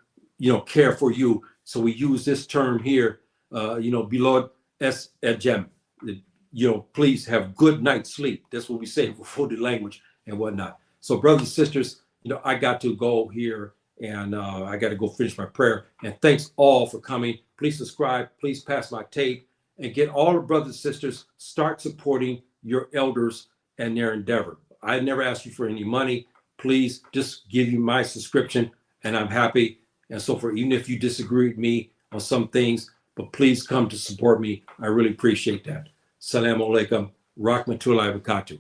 care for you. So we use this term here, below S Jem. Please have good night's sleep. That's what we say for the language and whatnot. So brothers and sisters, I got to go here, and I got to go finish my prayer. And thanks all for coming. Please subscribe. Please pass my tape, and get all the brothers and sisters, start supporting your elders and their endeavor. I never asked you for any money. Please just give you my subscription, and I'm happy. And so for even if you disagree with me on some things, but please come to support me. I really appreciate that. Assalamu alaikum. Rahmatullahi wa barakatuh.